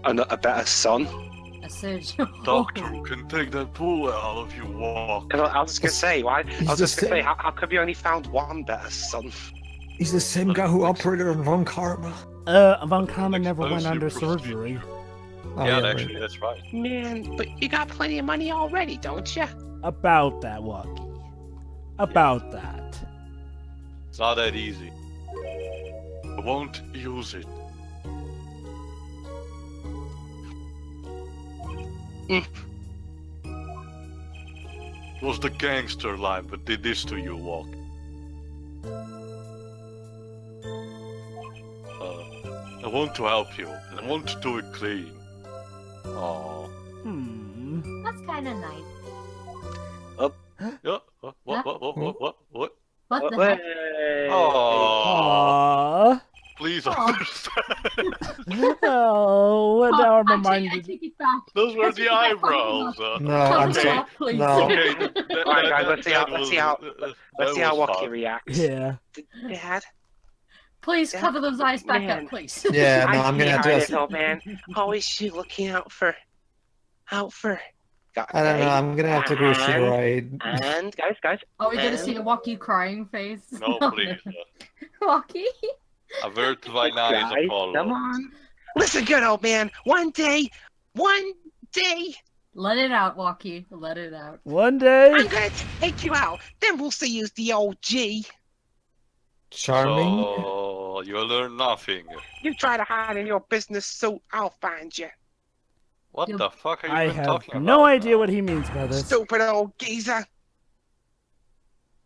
Speaker 1: A better son.
Speaker 4: A surge.
Speaker 3: Doctor, who can take that bullet out of you, walk.
Speaker 1: I was just gonna say, why? I
Speaker 5: He's
Speaker 1: was just
Speaker 5: the
Speaker 1: gonna say,
Speaker 5: same-
Speaker 1: how come you only found one better son?
Speaker 5: He's the same guy who operated on Von Karma.
Speaker 2: Von Karma never went under
Speaker 3: Explosive
Speaker 2: surgery.
Speaker 5: Oh,
Speaker 3: yeah,
Speaker 5: right.
Speaker 3: actually, that's right.
Speaker 1: Man, but you got plenty of money already, don't you?
Speaker 2: About that, Wocky. About that.
Speaker 3: It's not that easy. I won't use it. It was the gangster line that did this to you, Walk. I want to help you, and I want to do it clean. Aww.
Speaker 6: That's kind of nice.
Speaker 3: Yeah. What?
Speaker 4: What the heck?
Speaker 3: Aww.
Speaker 2: Aww.
Speaker 3: Please
Speaker 4: Aw.
Speaker 3: understand.
Speaker 2: Oh, and now I'm
Speaker 4: Actually, I
Speaker 2: reminded.
Speaker 4: take it back.
Speaker 3: Those were
Speaker 4: That's
Speaker 3: the
Speaker 4: what I
Speaker 3: eyebrows.
Speaker 5: No,
Speaker 4: Cover
Speaker 5: I'm
Speaker 4: it
Speaker 5: sorry.
Speaker 4: up, please.
Speaker 5: No.
Speaker 3: Okay.
Speaker 1: Alright, guys, let's see how Wocky reacts.
Speaker 2: Yeah.
Speaker 1: Dad,
Speaker 4: Please cover those eyes back
Speaker 1: Man.
Speaker 4: up, please.
Speaker 5: Yeah, no,
Speaker 1: I
Speaker 5: I'm
Speaker 1: see
Speaker 5: gonna
Speaker 1: how
Speaker 5: have
Speaker 1: it
Speaker 5: to.
Speaker 1: is, old man. Always you looking out for.
Speaker 5: I don't know. I'm gonna have to agree with you, right?
Speaker 1: And guys,
Speaker 4: Are we gonna see a Wocky crying face?
Speaker 3: No, please.
Speaker 4: Wocky?
Speaker 3: Avert thine eyes,
Speaker 1: guys,
Speaker 3: Apollo.
Speaker 1: come on. Listen, good old man. One day.
Speaker 4: Let it out, Wocky. Let it out.
Speaker 2: One day.
Speaker 1: I'm gonna take you out. Then we'll see you as the old G.
Speaker 5: Charming.
Speaker 3: So, you'll learn nothing.
Speaker 1: You try to hide in your business suit, I'll find you.
Speaker 3: What
Speaker 4: You-
Speaker 3: the fuck are you
Speaker 2: I
Speaker 3: even
Speaker 2: have
Speaker 3: talking about?
Speaker 2: no idea
Speaker 3: now?
Speaker 2: what he means by this.
Speaker 1: Stupid old geezer.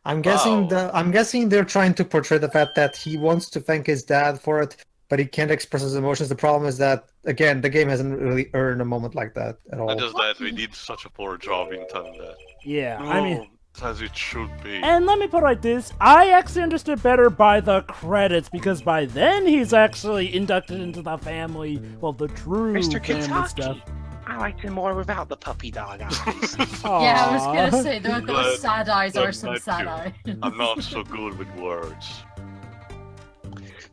Speaker 5: I'm guessing
Speaker 3: Wow.
Speaker 5: I'm guessing they're trying to portray the fact that he wants to thank his dad for it, but he can't express his emotions. The problem is that again, the game hasn't really earned a moment like that at all.
Speaker 3: Not just that, we did such a poor job in telling that.
Speaker 2: Yeah,
Speaker 3: No,
Speaker 2: I mean,
Speaker 3: as it should be.
Speaker 2: and let me put it like this: I actually understood better by the credits because by then he's actually inducted into the family, well, the true
Speaker 1: Mr.
Speaker 2: family
Speaker 1: Kentucky.
Speaker 2: stuff.
Speaker 1: I liked him more without the puppy dog eyes.
Speaker 4: Yeah, I was
Speaker 2: Aw.
Speaker 4: gonna say, those
Speaker 3: Glad-
Speaker 4: sad eyes are
Speaker 3: glad
Speaker 4: some
Speaker 3: that
Speaker 4: sad
Speaker 3: you-
Speaker 4: eyes.
Speaker 3: I'm not so good with words.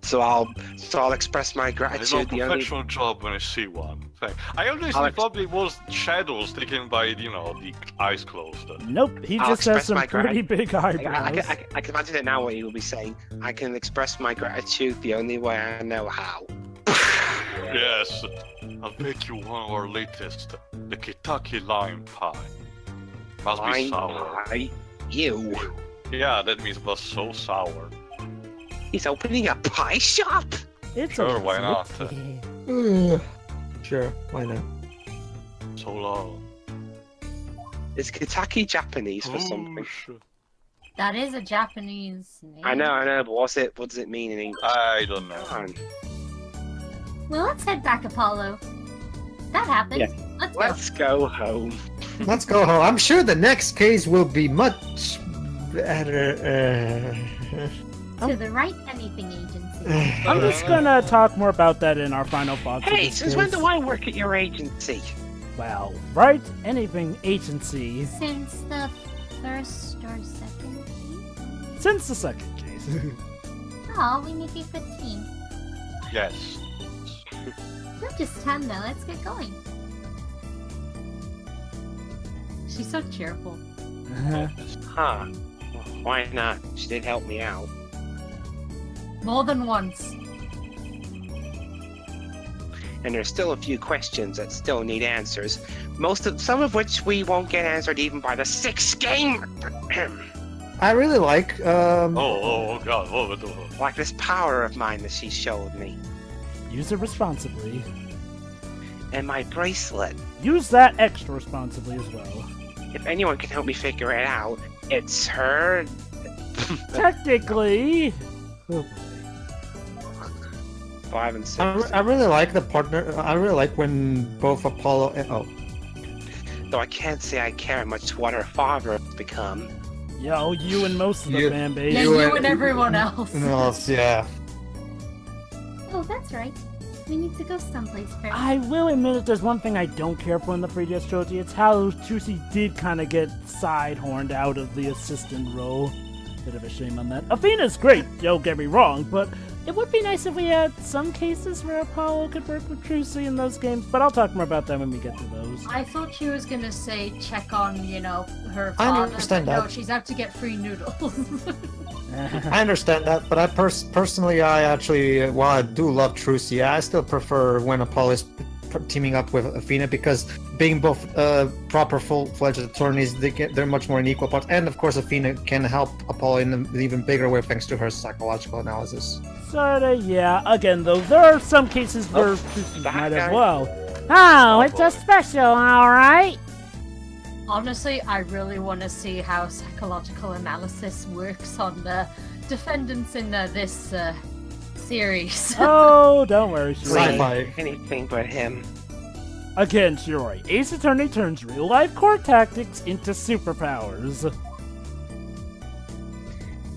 Speaker 1: so I'll express my
Speaker 3: I do a
Speaker 1: gratitude. The only
Speaker 3: professional job when I see one. Thank. I honestly
Speaker 1: Alex-
Speaker 3: thought it was shadows taken by, the eyes closed.
Speaker 2: Nope, he
Speaker 1: I'll
Speaker 2: just has
Speaker 1: express
Speaker 2: some
Speaker 1: my
Speaker 2: pretty big eyebrows.
Speaker 1: I can imagine it now what he will be saying. I can express my gratitude the only way I know how.
Speaker 3: Yes. I'll make you one of our latest, the Kentucky lime pie. Must be
Speaker 1: Lime
Speaker 3: sour.
Speaker 1: pie? Ew.
Speaker 3: Yeah, that means it was so sour.
Speaker 1: He's opening a pie shop?
Speaker 2: It's
Speaker 3: Sure,
Speaker 2: a
Speaker 3: why not?
Speaker 5: Sure, why not?
Speaker 3: So long.
Speaker 1: Is Kentucky Japanese for something?
Speaker 4: That is a Japanese name.
Speaker 1: I know, but what does it mean in English?
Speaker 3: I don't know.
Speaker 1: Come on.
Speaker 4: Well, let's head back, Apollo. That happened.
Speaker 1: Yeah.
Speaker 4: Let's go.
Speaker 1: Let's go home.
Speaker 5: Let's go home. I'm sure the next case will be much better.
Speaker 4: To the right anything agency.
Speaker 2: I'm just gonna talk more about that in our final thoughts. of
Speaker 1: Hey,
Speaker 2: this
Speaker 1: since when
Speaker 2: case.
Speaker 1: do I work at your agency?
Speaker 2: Well, right anything agency
Speaker 6: Since the first or second team?
Speaker 2: since the second case.
Speaker 6: Oh, we make a good team.
Speaker 3: Yes.
Speaker 6: We're just 10 now, let's get going.
Speaker 4: She's so cheerful.
Speaker 1: Huh. Well, why not? She did help me out.
Speaker 4: More than once.
Speaker 1: And there's still a few questions that still need answers. Some of which we won't get answered even by the 6th game.
Speaker 5: I really like.
Speaker 3: Oh god. Oh.
Speaker 1: Like this power of mine that she showed me.
Speaker 2: Use it responsibly.
Speaker 1: And my bracelet.
Speaker 2: Use that extra responsibly as well.
Speaker 1: If anyone can help me figure it out, it's her.
Speaker 2: Technically. Oh boy.
Speaker 1: 5 and 6.
Speaker 5: I really like the partner. I really like when both Apollo and
Speaker 1: Though I can't say I care much what her father has become.
Speaker 2: Yo, you and most of the
Speaker 5: You-
Speaker 2: fan base.
Speaker 4: Yeah, you and everyone else.
Speaker 5: yeah.
Speaker 6: Oh, that's right. We need to go someplace first.
Speaker 2: I will admit that there's one thing I don't care for in the 3DS trilogy. It's how Tusi did kind of get side-horned out of the assistant role. Bit of a shame on that. Athena's great, don't get me wrong, but it would be nice if we had some cases where Apollo could work with Trucy in those games, but I'll talk more about that when we get to those.
Speaker 4: I thought she was gonna say check on, her
Speaker 5: I
Speaker 4: father.
Speaker 5: understand
Speaker 4: but No,
Speaker 5: that.
Speaker 4: she's out to get free noodles.
Speaker 5: I understand that, but I personally, I actually, while I do love Trucy, I still prefer when Apollo is teaming up with Athena, because being both proper full-fledged attorneys, they're much more in equal parts, and of course Athena can help Apollo in an even bigger way thanks to her psychological analysis.
Speaker 2: Sorta, yeah. Again, though, there are some cases where Trucy
Speaker 1: that
Speaker 2: might as
Speaker 1: guy.
Speaker 2: well. Oh, it's a special, alright?
Speaker 4: Honestly, I really want to see how psychological analysis works on the defendants in this series.
Speaker 2: Oh, don't worry, Shiroi.
Speaker 5: Sci-fi.
Speaker 1: Anything but him.
Speaker 2: Again, Shiroi, Ace Attorney turns real-life court tactics into superpowers.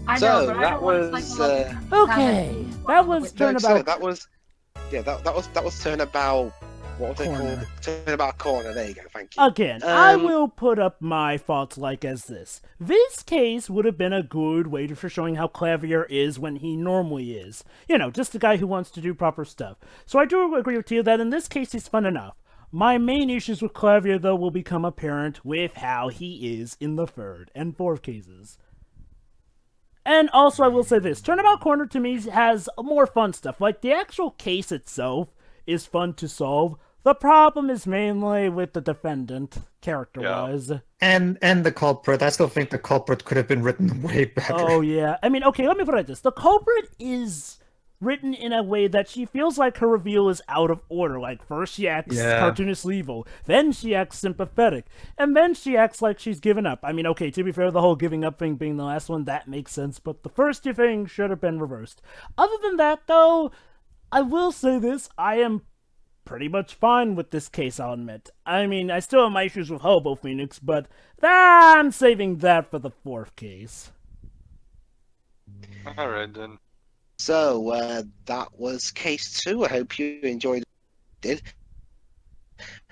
Speaker 4: I
Speaker 1: So,
Speaker 4: know, but I
Speaker 1: that
Speaker 4: don't want
Speaker 1: was,
Speaker 4: psychological
Speaker 2: Okay,
Speaker 4: analysis.
Speaker 2: that was
Speaker 1: No,
Speaker 2: turnabout.
Speaker 1: so that was. Yeah, that was turnabout. What was it
Speaker 2: Corner.
Speaker 1: called? Turnabout corner. There you go. Thank you.
Speaker 2: Again, I
Speaker 1: Um,
Speaker 2: will put up my thoughts like as this. This case would have been a good way for showing how Klavier is when he normally is. You know, just a guy who wants to do proper stuff. So I do agree with you that in this case he's fun enough. My main issues with Klavier, though, will become apparent with how he is in the 3rd and 4th cases. And also, I will say this. Turnabout Corner, to me, has more fun stuff. Like, the actual case itself is fun to solve. The problem is mainly with the defendant, character-wise.
Speaker 5: And the culprit. I still think the culprit could have been written way better.
Speaker 2: Oh, yeah. I mean, okay, let me put it like this. The culprit is written in a way that she feels like her reveal is out of order. Like, first she acts cartoonishly evil, then she acts sympathetic, and then she acts like she's given up. I mean, okay, to be fair, the whole giving up thing being the last one, that makes sense, but the first two things should have been reversed. Other than that, though, I will say this, I am pretty much fine with this case, I'll admit. I mean, I still have my issues with Hobo Phoenix, but I'm saving that for the 4th case.
Speaker 3: Alright then.
Speaker 1: So, that was case 2. I hope you enjoyed it.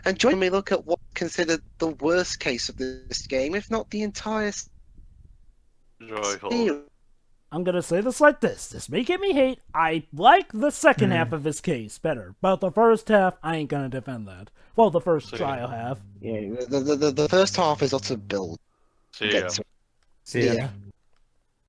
Speaker 1: And join me look at what's considered the worst case of this game, if not the entire
Speaker 3: Joyful.
Speaker 1: series.
Speaker 2: I'm gonna say this like this. This may get me hate. I like the second half of this case better, but the first half, I ain't gonna defend that. Well, the first
Speaker 3: See.
Speaker 2: trial half.
Speaker 1: Yeah, the first half is utter build.
Speaker 3: See ya.
Speaker 1: Get to-
Speaker 5: See ya.
Speaker 1: Yeah.